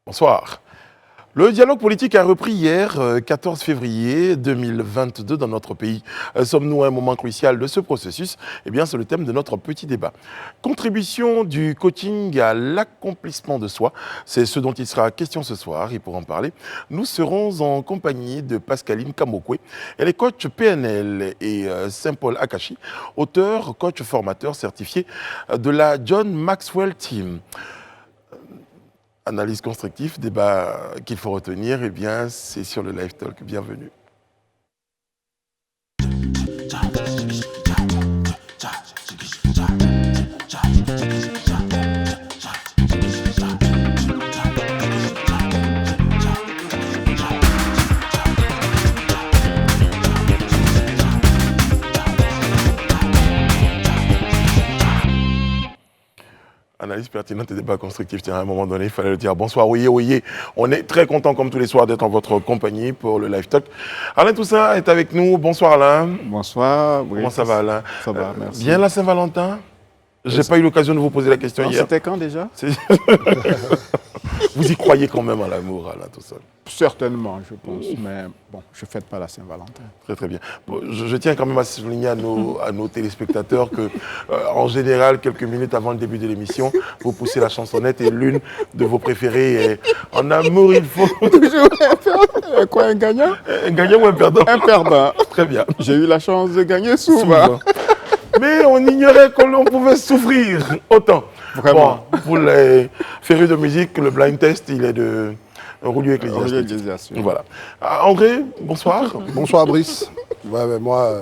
Bonsoir. Le dialogue politique a repris hier, 14 février 2022, dans notre pays. Sommes-nous à un moment crucial de ce processus? Eh bien, c'est le thème de notre petit débat. Contribution du coaching à l'accomplissement de soi, c'est ce dont il sera question ce soir. Et pour en parler, nous serons en compagnie de Pascaline Kamokwe. Elle est coach PNL et Saint-Paul Akashi, auteur, coach formateur certifié de la John Maxwell Team. Analyse constructive, débat qu'il faut retenir, eh bien, c'est sur le Live Talk. Bienvenue. Analyse pertinente et débat constructif. Tiens, à un moment donné, il fallait le dire. Bonsoir, oyez. On est très content, comme tous les soirs, d'être en votre compagnie pour le Live Talk. Alain Toussaint est avec nous. Bonsoir, Alain. Bonsoir. Comment ça va, Alain? Ça va, merci. Bien la Saint-Valentin? Je n'ai pas eu l'occasion de vous poser la question hier. C'était quand déjà? Vous y croyez quand même à l'amour, Alain Toussaint? Certainement, je pense. Mais bon, je ne fête pas la Saint-Valentin. Très, très bien. Bon, je tiens quand même à souligner à nos téléspectateurs que, en général, quelques minutes avant le début de l'émission, vous poussez la chansonnette et l'une de vos préférées est « En amour, il faut… » Toujours quoi, un gagnant? Un gagnant ou un perdant? Un perdant. Très bien. J'ai eu la chance de gagner souvent. Mais on ignorait que l'on pouvait souffrir autant. Vraiment. Bon, pour les férus de musique, le blind test, il est de Roulier Ecclésiastique. Voilà. André, bonsoir. Bonsoir Brice. Ouais, mais moi,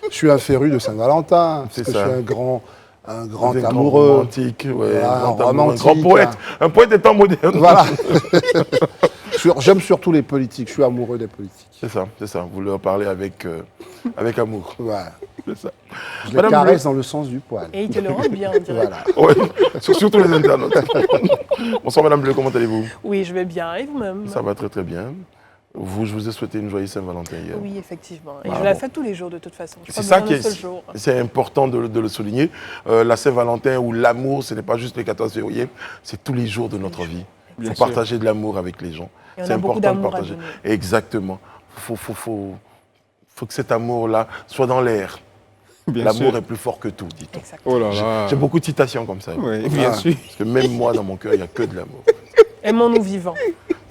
je suis un féru de Saint-Valentin. C'est ça. Ça. Je suis un grand Des amoureux. Romantique, ouais, Voilà, un romantique, grand poète. Un poète étant moderne. Voilà. J'aime surtout les politiques. Je suis amoureux des politiques. C'est ça. Vous leur parlez avec amour. Ouais. C'est ça. Je les caresse dans le sens du poil. Et il te le rend bien, on dirait. Voilà. Ouais, surtout les internautes. Bonsoir Madame Bleu, comment allez-vous? Oui, je vais bien. Et vous-même? Ça va très très bien. Je vous ai souhaité une joyeuse Saint-Valentin hier. Oui, effectivement. Et Ah, je la bon. fais tous les jours de toute façon. C'est ça qui seul jour. c'est important de le souligner. La Saint-Valentin ou l'amour, ce n'est pas juste le 14 février, c'est tous les jours de notre vie. Il faut partager de l'amour avec les gens. Et on C'est a beaucoup important de d'amour à partager. donner. Exactement. Faut que cet amour-là soit dans l'air. Bien L'amour sûr. est plus fort que tout, dit-on. Exactement. Oh là là. J'ai beaucoup de citations comme ça. Oui, bien sûr. Parce que même moi, dans mon cœur, il n'y a que de l'amour. Aimons-nous vivants.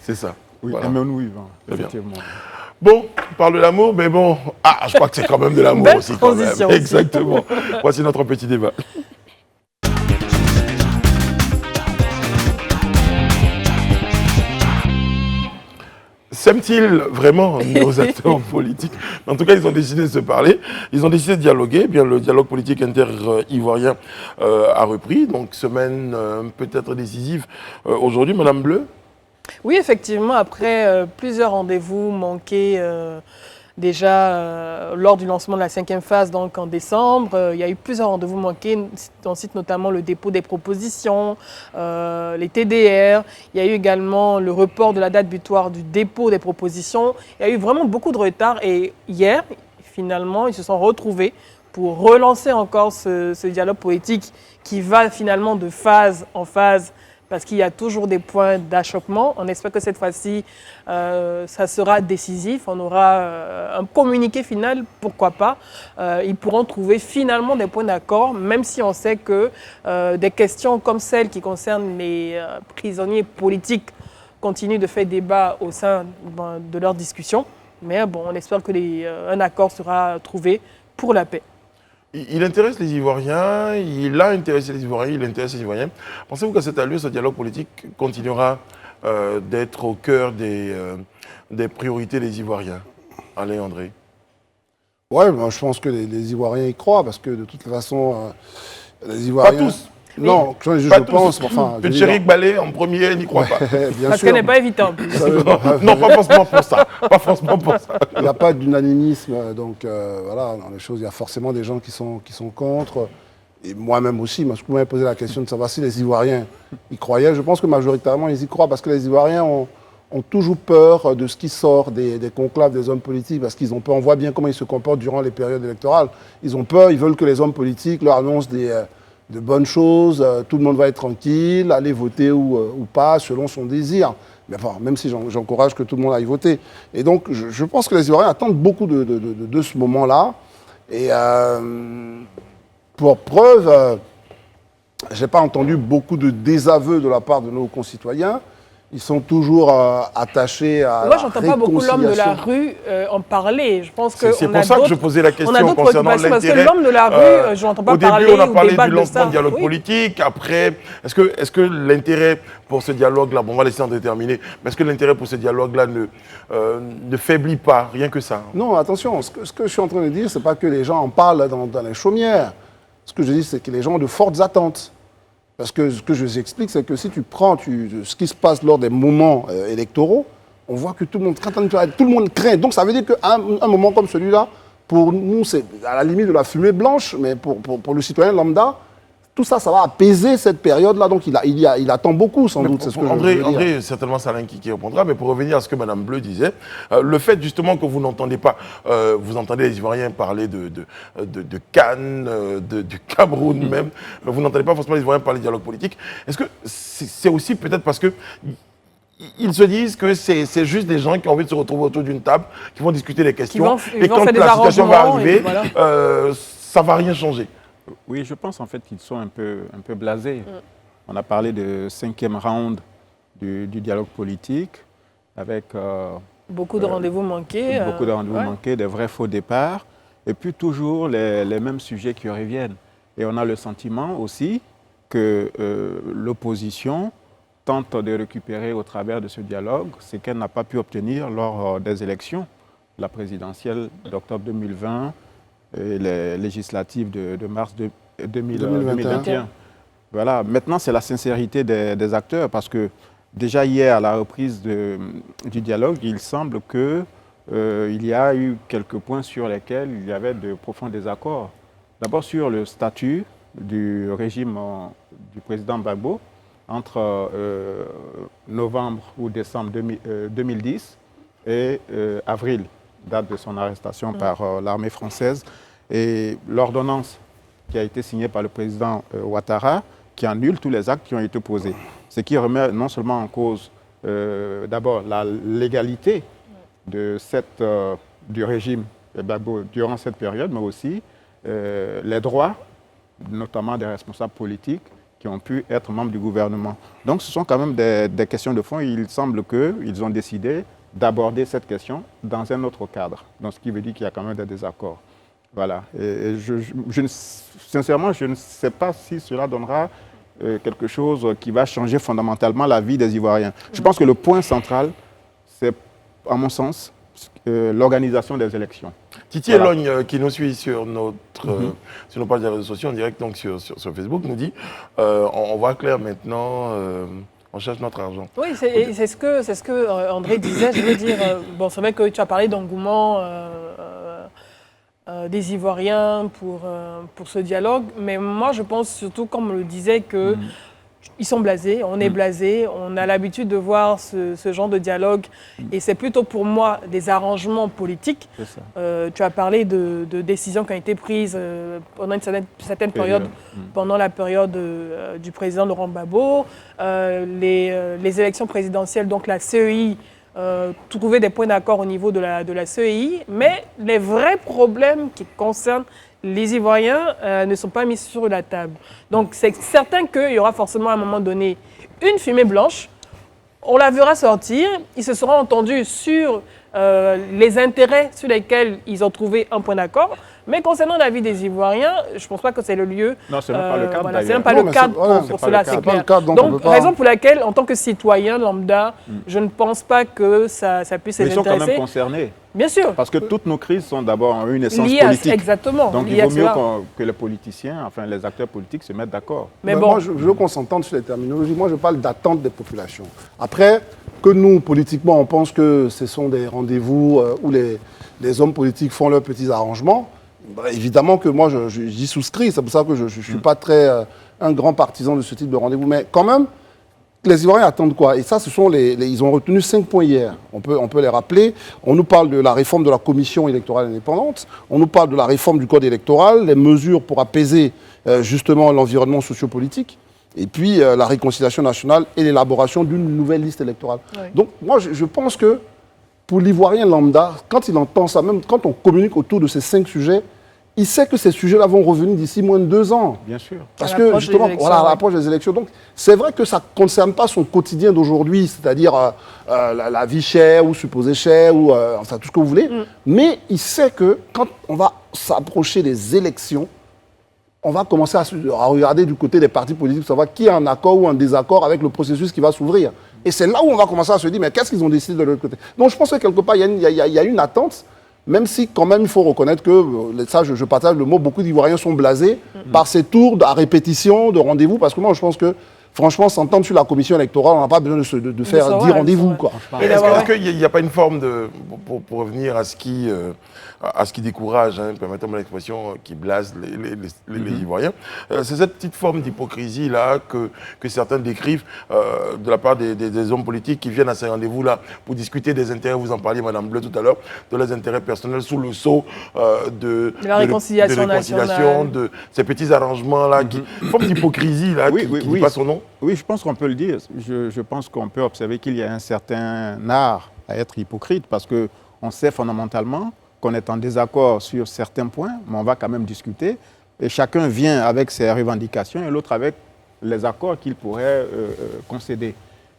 C'est ça. Oui, Voilà. aimons-nous vivants, Très bien. effectivement. Bon, on parle de l'amour, mais bon, je crois que c'est quand même de l'amour Belle aussi. Quand même. transition aussi. Exactement. Voici notre petit débat. S'aiment-ils vraiment nos acteurs politiques? En tout cas, ils ont décidé de se parler, ils ont décidé de dialoguer. Eh bien, le dialogue politique inter-ivoirien a repris, donc semaine peut-être décisive aujourd'hui. Madame Bleu? Oui, effectivement, après plusieurs rendez-vous manqués déjà lors du lancement de la 5e phase, donc en décembre, il y a eu plusieurs rendez-vous manqués. On cite notamment le dépôt des propositions, les TDR. Il y a eu également le report de la date butoir du dépôt des propositions. Il y a eu vraiment beaucoup de retard. Et hier, finalement, ils se sont retrouvés pour relancer encore ce dialogue politique qui va finalement de phase en phase, parce qu'il y a toujours des points d'achoppement. On espère que cette fois-ci, ça sera décisif. On aura un communiqué final, pourquoi pas. Ils pourront trouver finalement des points d'accord, même si on sait que des questions comme celles qui concernent les prisonniers politiques continuent de faire débat au sein de leurs discussions. Mais bon, on espère qu'un accord sera trouvé pour la paix. Il intéresse les Ivoiriens, il a intéressé les Ivoiriens, il intéresse les Ivoiriens. Pensez-vous qu'à cette allure, ce dialogue politique continuera d'être au cœur des priorités des Ivoiriens? Allez, André. Ouais, moi, je pense que les Ivoiriens y croient parce que de toute façon, les Ivoiriens. Pas tous. Non, je Pas tous. pense. Enfin, je veux dire- Chéric Ballet, en premier, n'y croit pas. bien Parce sûr. qu'elle n'est pas évidente en plus. Non, pas forcément pour ça. Pas forcément pour ça. Il n'y a pas d'unanimisme, donc voilà, dans les choses, il y a forcément des gens qui sont contre, et moi-même aussi. Parce que vous m'avez posé la question de savoir si les Ivoiriens y croyaient. Je pense que majoritairement, ils y croient, parce que les Ivoiriens ont toujours peur de ce qui sort des conclaves des hommes politiques, parce qu'ils ont peur. On voit bien comment ils se comportent durant les périodes électorales. Ils ont peur, ils veulent que les hommes politiques leur annoncent de bonnes choses, tout le monde va être tranquille, aller voter ou pas, selon son désir. Mais enfin, même si j'encourage que tout le monde aille voter. Et donc, je pense que les Ivoiriens attendent beaucoup de ce moment-là. Et pour preuve, je n'ai pas entendu beaucoup de désaveux de la part de nos concitoyens. Ils sont toujours attachés à Moi, j'entends pas beaucoup l'homme de la rue en parler. Je pense que c'est pour ça que je posais la question concernant l'intérêt. Parce que l'homme de la rue, je n'entends pas parler. Au début, on a parlé du lancement lancement du dialogue politique. Après, est-ce que l'intérêt pour ce dialogue-là, bon, on va laisser en déterminer, mais est-ce que l'intérêt pour ce dialogue-là ne faiblit pas, rien que ça? Non, attention, ce que je suis en train de dire, ce n'est pas que les gens en parlent dans les chaumières. Ce que je dis, c'est que les gens ont de fortes attentes. Parce que ce que je vous explique, c'est que si tu prends ce qui se passe lors des moments électoraux, on voit que tout le monde craint. Donc ça veut dire qu'un un moment comme celui-là, pour nous, c'est à la limite de la fumée blanche, mais pour le citoyen lambda, tout ça, ça va apaiser cette période-là. Donc il attend beaucoup, sans doute. C'est ce que André, certainement, c'est Alain qui répondra. Mais pour revenir à ce que Mme Bleu disait, le fait justement que vous n'entendez pas, vous entendez les Ivoiriens parler de Cannes, du Cameroun même, mais vous n'entendez pas forcément les Ivoiriens parler de dialogue politique. Est-ce que c'est aussi peut-être parce que ils se disent que c'est juste des gens qui ont envie de se retrouver autour d'une table, qui vont discuter des questions, et quand la situation va arriver, voilà, ça ne va rien changer? Oui, je pense en fait qu'ils sont un peu blasés. On a parlé de 5e round du dialogue politique avec beaucoup de rendez-vous manqués. Beaucoup de rendez-vous manqués, des vrais faux départs, et puis toujours les mêmes sujets qui reviennent. Et on a le sentiment aussi que l'opposition tente de récupérer au travers de ce dialogue ce qu'elle n'a pas pu obtenir lors des élections, la présidentielle d'octobre 2020, et les législatives de mars 2021. Voilà. Maintenant, c'est la sincérité des acteurs, parce que déjà hier, à la reprise du dialogue, il semble qu'il y a eu quelques points sur lesquels il y avait de profonds désaccords. D'abord sur le statut du régime du président Gbagbo entre novembre ou décembre 2010 et avril, date de son arrestation par l'armée française, et l'ordonnance qui a été signée par le président Ouattara, qui annule tous les actes qui ont été posés. Ce qui remet non seulement en cause d'abord la légalité du régime Gbagbo durant cette période, mais aussi les droits, notamment des responsables politiques, qui ont pu être membres du gouvernement. Donc ce sont quand même des questions de fond. Il semble qu'ils ont décidé d'aborder cette question dans un autre cadre. Donc, ce qui veut dire qu'il y a quand même des désaccords. Voilà. Et sincèrement, je ne sais pas si cela donnera quelque chose qui va changer fondamentalement la vie des Ivoiriens. Je pense que le point central, c'est, à mon sens, l'organisation des élections. Titi Elogne, qui nous suit sur nos pages des réseaux sociaux, en direct donc sur Facebook, nous dit on voit clair maintenant. On cherche notre argent. Oui, c'est ce que André disait. Je veux dire, bon, c'est vrai que tu as parlé d'engouement des Ivoiriens pour ce dialogue, mais moi, je pense surtout, comme on le disait, que ils sont blasés, on est blasés, on a l'habitude de voir ce genre de dialogue, et c'est plutôt pour moi des arrangements politiques. Tu as parlé de décisions qui ont été prises pendant une certaine période, pendant la période du président Laurent Gbagbo, les élections présidentielles, donc la CEI, trouver des points d'accord au niveau de la CEI, mais les vrais problèmes qui concernent les Ivoiriens ne sont pas mis sur la table. Donc c'est certain qu'il y aura forcément à un moment donné une fumée blanche, on la verra sortir, ils se seront entendus sur les intérêts sur lesquels ils ont trouvé un point d'accord. Mais concernant la vie des Ivoiriens, je ne pense pas que c'est le lieu. Non, ce n'est pas le cadre. Voilà, c'est même pas le cadre pour cela, c'est clair. Donc, raison pour laquelle, en tant que citoyen lambda, je ne pense pas que ça puisse les intéresser. Ils sont quand même concernés. Bien sûr. Parce que toutes nos crises sont d'abord une essence politique. Exactement. Donc il vaut mieux que les politiciens, enfin les acteurs politiques se mettent d'accord. Mais bon, moi, je veux qu'on s'entende sur les terminologies. Moi, je parle d'attente des populations. Après, que nous, politiquement, on pense que ce sont des rendez-vous où les hommes politiques font leurs petits arrangements, bah, évidemment que moi, j'y souscris. C'est pour ça que je ne suis pas un grand partisan de ce type de rendez-vous. Mais quand même, les Ivoiriens attendent quoi? Et ça, ils ont retenu 5 points hier. On peut les rappeler. On nous parle de la réforme de la commission électorale indépendante. On nous parle de la réforme du code électoral, les mesures pour apaiser justement l'environnement sociopolitique. Et puis la réconciliation nationale et l'élaboration d'une nouvelle liste électorale. Oui. Donc moi, je pense que pour l'Ivoirien lambda, quand il entend ça, même quand on communique autour de ces 5 sujets, il sait que ces sujets-là vont revenir d'ici moins de 2 ans. Bien sûr. Parce que, justement, voilà, à l'approche des élections. Donc, c'est vrai que ça ne concerne pas son quotidien d'aujourd'hui, c'est-à-dire la vie chère ou supposée chère, ou enfin, tout ce que vous voulez. Mais il sait que quand on va s'approcher des élections, on va commencer à regarder du côté des partis politiques pour savoir qui est en accord ou en désaccord avec le processus qui va s'ouvrir. Et c'est là où on va commencer à se dire, mais qu'est-ce qu'ils ont décidé de l'autre côté? Donc, je pense que quelque part, il y a une attente. Même si, quand même, il faut reconnaître que, ça, je partage le mot, beaucoup d'Ivoiriens sont blasés par ces tours à répétition, de rendez-vous, parce que moi, je pense que, franchement, s'entendre sur la commission électorale, on n'a pas besoin de faire 10 rendez-vous, quoi. Est-ce qu'il n'y a pas une forme de, pour revenir à ce qui décourage, hein, permettez-moi l'expression, qui blase les Ivoiriens, c'est cette petite forme d'hypocrisie-là que certains décrivent de la part des hommes politiques qui viennent à ces rendez-vous-là pour discuter des intérêts, vous en parliez, Madame Bleu, tout à l'heure, de leurs intérêts personnels sous le sceau de la réconciliation nationale, de ces petits arrangements-là, une forme d'hypocrisie-là qui dit pas son nom. Oui, je pense qu'on peut le dire. Je pense qu'on peut observer qu'il y a un certain art à être hypocrite parce qu'on sait fondamentalement qu'on est en désaccord sur certains points, mais on va quand même discuter. Et chacun vient avec ses revendications et l'autre avec les accords qu'il pourrait concéder.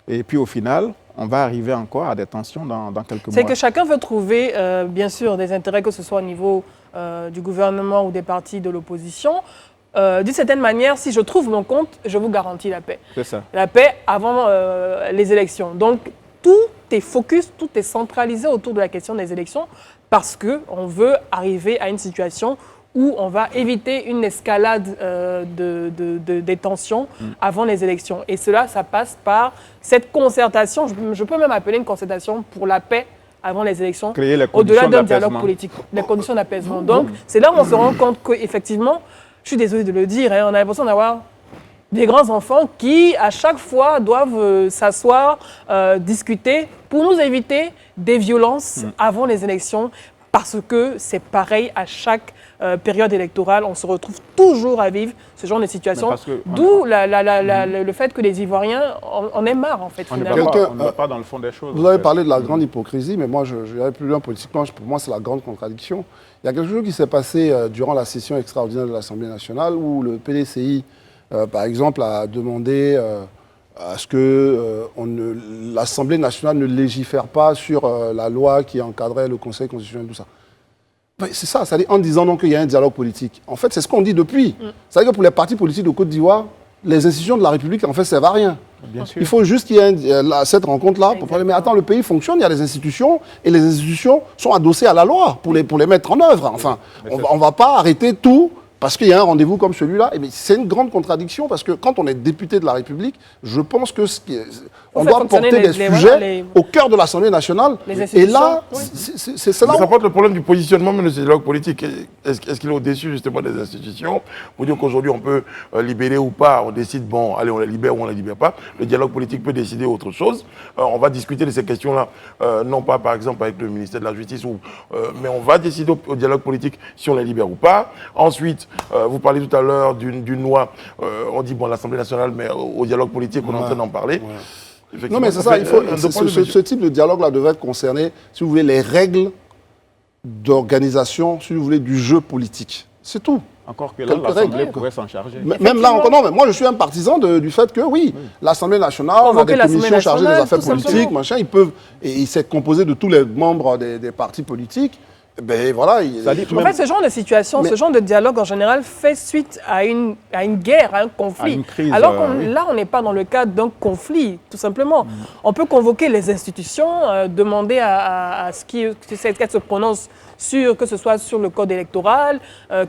Et puis au final, on va arriver encore à des tensions dans quelques mois. C'est que chacun veut trouver, bien sûr, des intérêts, que ce soit au niveau du gouvernement ou des partis de l'opposition. D'une certaine manière, si je trouve mon compte, je vous garantis la paix. C'est ça. La paix avant les élections. Donc, tout est focus, tout est centralisé autour de la question des élections parce qu'on veut arriver à une situation où on va éviter une escalade des tensions avant les élections. Et cela, ça passe par cette concertation, je peux même appeler une concertation pour la paix avant les élections, au-delà d'un dialogue politique, les conditions d'apaisement. Donc, c'est là où on se rend compte qu'effectivement, je suis désolée de le dire, hein, on a l'impression d'avoir des grands enfants qui, à chaque fois, doivent s'asseoir, discuter, pour nous éviter des violences avant les élections, parce que c'est pareil à chaque période électorale. On se retrouve toujours à vivre ce genre de situation, d'où le fait que les Ivoiriens en aient marre, en fait, finalement. On ne va pas dans le fond des choses. Vous avez parlé de la grande hypocrisie, mais moi, je dirais plus loin politiquement, pour moi, c'est la grande contradiction. Il y a quelque chose qui s'est passé durant la session extraordinaire de l'Assemblée nationale où le PDCI, par exemple, a demandé à ce que l'Assemblée nationale ne légifère pas sur la loi qui encadrait le Conseil constitutionnel, tout ça. C'est ça, c'est-à-dire en disant non qu'il y a un dialogue politique. En fait, c'est ce qu'on dit depuis. C'est-à-dire que pour les partis politiques de Côte d'Ivoire, les institutions de la République, en fait, ça ne servent à rien. Bien sûr. Il faut juste qu'il y ait cette rencontre-là pour parler. Mais attends, le pays fonctionne, il y a des institutions, et les institutions sont adossées à la loi pour les mettre en œuvre. Enfin, on ne va pas arrêter tout parce qu'il y a un rendez-vous comme celui-là. C'est une grande contradiction parce que quand on est député de la République, je pense que on doit porter des sujets au cœur de l'Assemblée nationale. Et là, c'est cela. Ça porte le problème du positionnement même de ce dialogue politique. Est-ce qu'il est au-dessus justement des institutions pour dire qu'aujourd'hui on peut libérer ou pas, on décide, bon, allez, on les libère ou on ne les libère pas. Le dialogue politique peut décider autre chose. On va discuter de ces questions-là, non pas par exemple avec le ministère de la Justice, mais on va décider au dialogue politique si on les libère ou pas. Ensuite, vous parlez tout à l'heure d'une loi, on dit, bon, l'Assemblée nationale, mais au dialogue politique, on est en train d'en parler. Non, mais c'est ça, ce type de dialogue-là devrait concerner, si vous voulez, les règles d'organisation, si vous voulez, du jeu politique. C'est tout. Encore que là, l'Assemblée pourrait s'en charger. Même là, encore non, mais moi je suis un partisan du fait que oui, l'Assemblée nationale, on a des commissions chargées des affaires politiques, machin, ils peuvent, et il s'est composé de tous les membres des partis politiques. Ben voilà. En fait, ce genre de situation, ce genre de dialogue en général fait suite à une guerre, à un conflit. À une crise, alors là, on n'est pas dans le cadre d'un conflit, tout simplement. On peut convoquer les institutions, demander à ce qu'elles se prononcent sur, que ce soit sur le code électoral,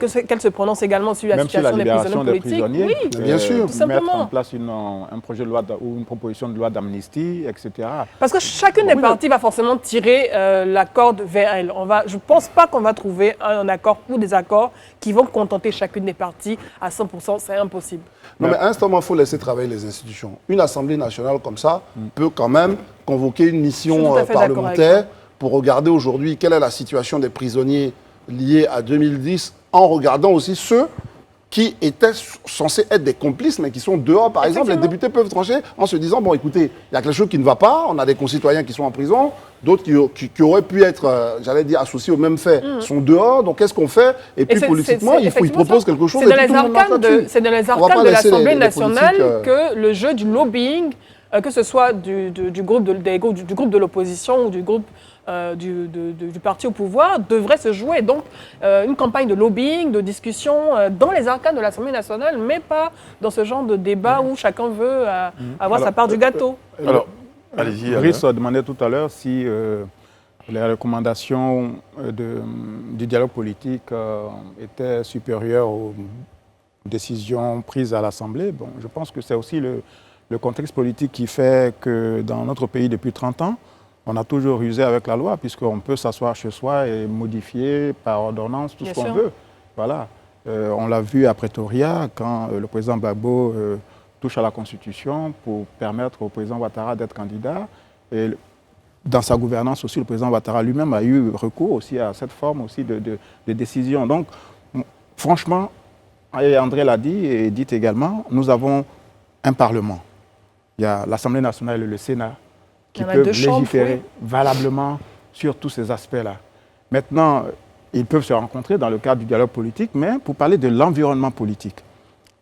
qu'elles se prononcent également sur la situation des prisonniers politiques. Oui, bien sûr. Tout simplement. Mettre en place un projet de loi ou une proposition de loi d'amnistie, etc. Parce que chacune des parties va forcément tirer la corde vers elle. Je pense pense pas qu'on va trouver un accord ou des accords qui vont contenter chacune des parties à 100%. C'est impossible. Non, mais à un instant, il faut laisser travailler les institutions. Une Assemblée nationale comme ça peut quand même convoquer une mission parlementaire pour regarder aujourd'hui quelle est la situation des prisonniers liés à 2010, en regardant aussi ceux qui étaient censés être des complices, mais qui sont dehors. Par exemple, les députés peuvent trancher en se disant, bon, écoutez, il y a quelque chose qui ne va pas, on a des concitoyens qui sont en prison, d'autres qui auraient pu être, j'allais dire, associés aux mêmes faits, sont dehors, donc qu'est-ce qu'on fait? Et puis, politiquement, ils proposent quelque chose. C'est dans les arcanes de l'Assemblée nationale que le jeu du lobbying, que ce soit du groupe de l'opposition ou du groupe du parti au pouvoir, devrait se jouer. Donc, une campagne de lobbying, de discussion dans les arcanes de l'Assemblée nationale, mais pas dans ce genre de débat où chacun veut avoir sa part du gâteau. Alors, allez-y. Brice demandait tout à l'heure si les recommandations du dialogue politique étaient supérieures aux décisions prises à l'Assemblée. Bon, je pense que c'est aussi le contexte politique qui fait que dans notre pays depuis 30 ans, on a toujours usé avec la loi, puisqu'on peut s'asseoir chez soi et modifier par ordonnance tout ce qu'on veut. Voilà. On l'a vu à Pretoria, quand le président Gbagbo touche à la Constitution pour permettre au président Ouattara d'être candidat. Et dans sa gouvernance aussi, le président Ouattara lui-même a eu recours aussi à cette forme aussi de décision. Donc, franchement, et André l'a dit et dit également, nous avons un Parlement. Il y a l'Assemblée nationale et le Sénat qui peuvent légiférer valablement sur tous ces aspects-là. Maintenant, ils peuvent se rencontrer dans le cadre du dialogue politique, mais pour parler de l'environnement politique.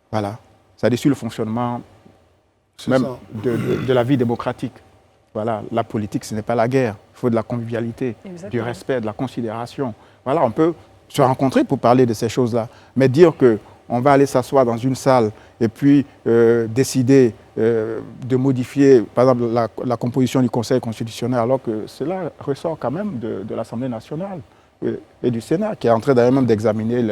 Voilà. C'est-à-dire sur le fonctionnement même de la vie démocratique. Voilà. La politique, ce n'est pas la guerre. Il faut de la convivialité, du respect, de la considération. Voilà, on peut se rencontrer pour parler de ces choses-là. Mais dire qu'on va aller s'asseoir dans une salle et puis décider de modifier, par exemple, la composition du Conseil constitutionnel, alors que cela ressort quand même de l'Assemblée nationale et du Sénat, qui est en train même d'examiner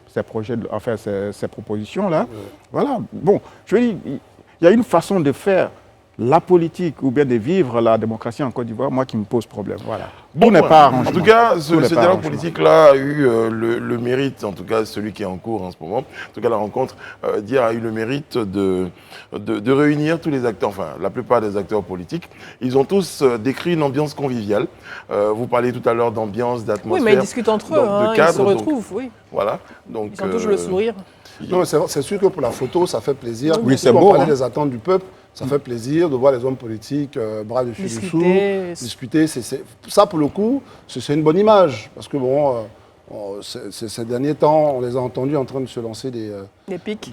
ces projets, enfin ces propositions-là. Voilà. Bon, je veux dire, il y a une façon de faire la politique ou bien de vivre la démocratie en Côte d'Ivoire, moi qui me pose problème. Voilà. Bon, n'est pas arrangement. En tout cas, ce dialogue politique-là a eu le mérite, en tout cas celui qui est en cours en ce moment, en tout cas la rencontre d'hier a eu le mérite de réunir tous les acteurs, enfin la plupart des acteurs politiques. Ils ont tous décrit une ambiance conviviale. Vous parliez tout à l'heure d'ambiance, d'atmosphère. Oui, mais ils discutent entre eux, hein, ils se retrouvent, oui. Voilà. Donc, ils ont toujours le sourire. Non, c'est sûr que pour la photo, ça fait plaisir. Oui, c'est beau. On parlait des attentes du peuple. Ça fait plaisir de voir les hommes politiques bras dessus dessous, discuter. Ça, pour le coup, c'est une bonne image. Parce que, bon, ces derniers temps, on les a entendus en train de se lancer des pics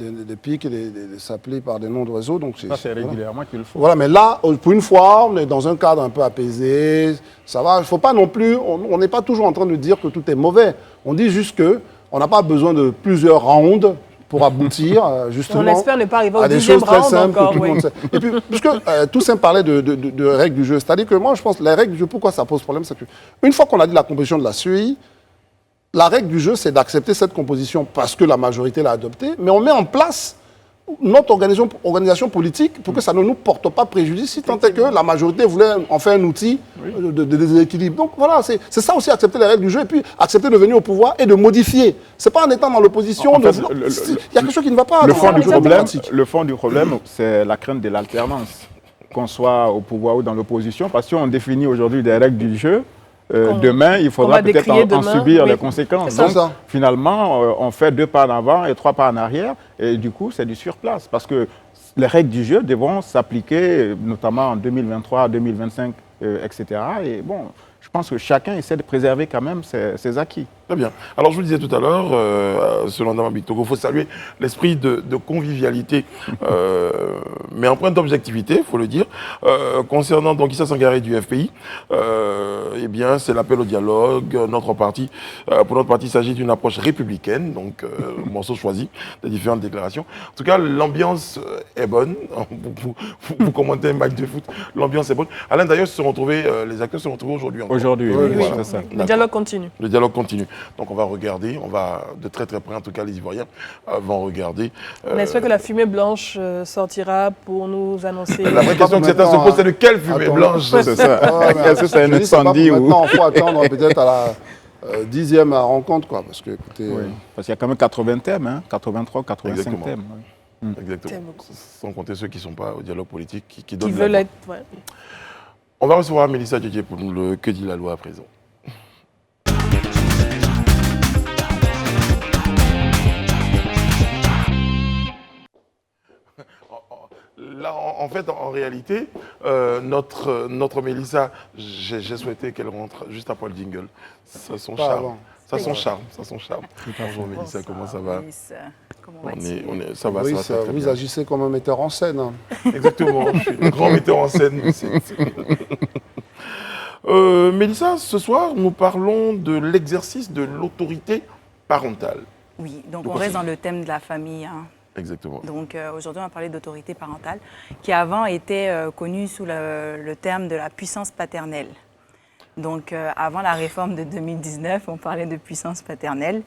et de s'appeler par des noms d'oiseaux. Ça, c'est régulièrement qu'il faut. Voilà, mais là, pour une fois, on est dans un cadre un peu apaisé. Ça va, il ne faut pas non plus... On n'est pas toujours en train de dire que tout est mauvais. On dit juste qu'on n'a pas besoin de plusieurs rounds pour aboutir justement on espère ne pas arriver à des choses très simples que tout le monde sait. Et puis, puisque Toussaint parlait de règles du jeu, c'est-à-dire que moi, je pense que les règles du jeu, pourquoi ça pose problème, c'est qu'une fois qu'on a dit la composition de la CEI, la règle du jeu, c'est d'accepter cette composition parce que la majorité l'a adoptée, mais on met en place notre organisation politique pour que ça ne nous porte pas préjudice, si tant est que la majorité voulait en faire un outil de déséquilibre. Donc voilà, c'est ça aussi, accepter les règles du jeu et puis accepter de venir au pouvoir et de modifier. C'est pas en étant dans l'opposition. Il y a quelque chose qui ne va pas. Le fond du problème, c'est la crainte de l'alternance, qu'on soit au pouvoir ou dans l'opposition, parce que si on définit aujourd'hui des règles du jeu, demain, il faudra peut-être en subir les conséquences. Donc, finalement, on fait 2 pas en avant et 3 pas en arrière. Et du coup, c'est du surplace. Parce que les règles du jeu devront s'appliquer, notamment en 2023, 2025, etc. Et bon, je pense que chacun essaie de préserver quand même ses acquis. Très bien. Alors, je vous disais tout à l'heure, selon Ndama Bictogo, il faut saluer l'esprit de convivialité, mais empreinte d'objectivité, il faut le dire. Concernant donc Issa Sangaré du FPI, eh bien, c'est l'appel au dialogue. Pour notre parti, il s'agit d'une approche républicaine, donc morceau choisi des différentes déclarations. En tout cas, l'ambiance est bonne. Vous commentez un match de foot, l'ambiance est bonne. Alain, d'ailleurs, les acteurs se sont retrouvés aujourd'hui. Aujourd'hui, oui, c'est ça. Le dialogue continue. Le dialogue continue. Donc on va regarder, on va de très très près, en tout cas les Ivoiriens vont regarder. On espère que la fumée blanche sortira pour nous annoncer... La vraie question que certains se posent, c'est de quelle fumée blanche? C'est ça. Est-ce que c'est un incendie ou... Maintenant, il faut attendre peut-être 10e à rencontre, quoi. Parce que, écoutez, Oui. Parce qu'il y a quand même 80 thèmes, hein, 83, 85 Exactement. thèmes. Oui. Exactement. T'aimes beaucoup. Sans compter ceux qui ne sont pas au dialogue politique, qui Qui donnent la veulent voix. être. Ouais. On va recevoir Mélissa Djedje pour nous le Que dit la loi à présent. Là, en fait, en réalité, notre Mélissa, j'ai souhaité qu'elle rentre juste après le jingle. Ça a son Pas charme. avant. Ça a son charme. Ça a son charme. Bonjour Mélissa, comment ça va? Comment Ça va, Oui, ça va très vous bien. agissez comme un metteur en scène. Hein. Exactement, je suis le grand metteur en scène. Mélissa, ce soir, nous parlons de l'exercice de l'autorité parentale. Oui, donc Le on reste dans le thème de la famille. Hein. Exactement. Donc aujourd'hui, on va parler d'autorité parentale, qui avant était connue sous le terme de la puissance paternelle. Donc avant la réforme de 2019, on parlait de puissance paternelle.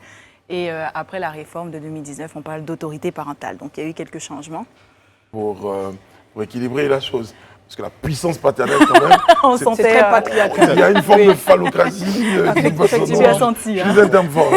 Et après la réforme de 2019, on parle d'autorité parentale. Donc il y a eu quelques changements. Pour équilibrer la chose. Parce que la puissance paternelle, quand même, On c'est sentait, très patriarcal. il y a une forme Oui. de phallocratie. Tu as senti. Je Hein. suis un terme fort.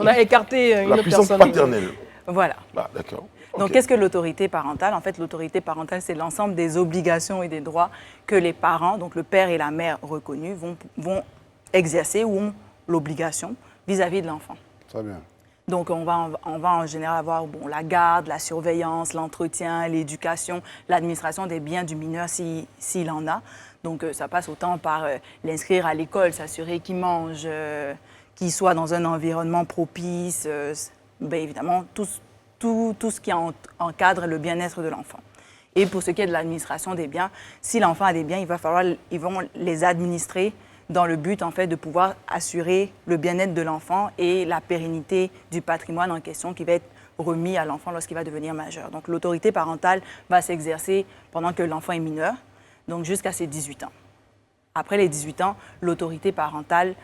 On a écarté une La autre puissance personne. paternelle. Voilà. Ah, d'accord. Donc, Ok. qu'est-ce que l'autorité parentale? En fait, l'autorité parentale, c'est l'ensemble des obligations et des droits que les parents, donc le père et la mère reconnus, vont exercer ou ont l'obligation vis-à-vis de l'enfant. Très bien. Donc, on va en général avoir la garde, la surveillance, l'entretien, l'éducation, l'administration des biens du mineur s'il en a. Donc, ça passe autant par l'inscrire à l'école, s'assurer qu'il mange, qu'il soit dans un environnement propice, bien évidemment, tout ce qui encadre le bien-être de l'enfant. Et pour ce qui est de l'administration des biens, si l'enfant a des biens, ils vont les administrer dans le but, en fait, de pouvoir assurer le bien-être de l'enfant et la pérennité du patrimoine en question qui va être remis à l'enfant lorsqu'il va devenir majeur. Donc, l'autorité parentale va s'exercer pendant que l'enfant est mineur, donc jusqu'à ses 18 ans. Après les 18 ans, l'autorité parentale,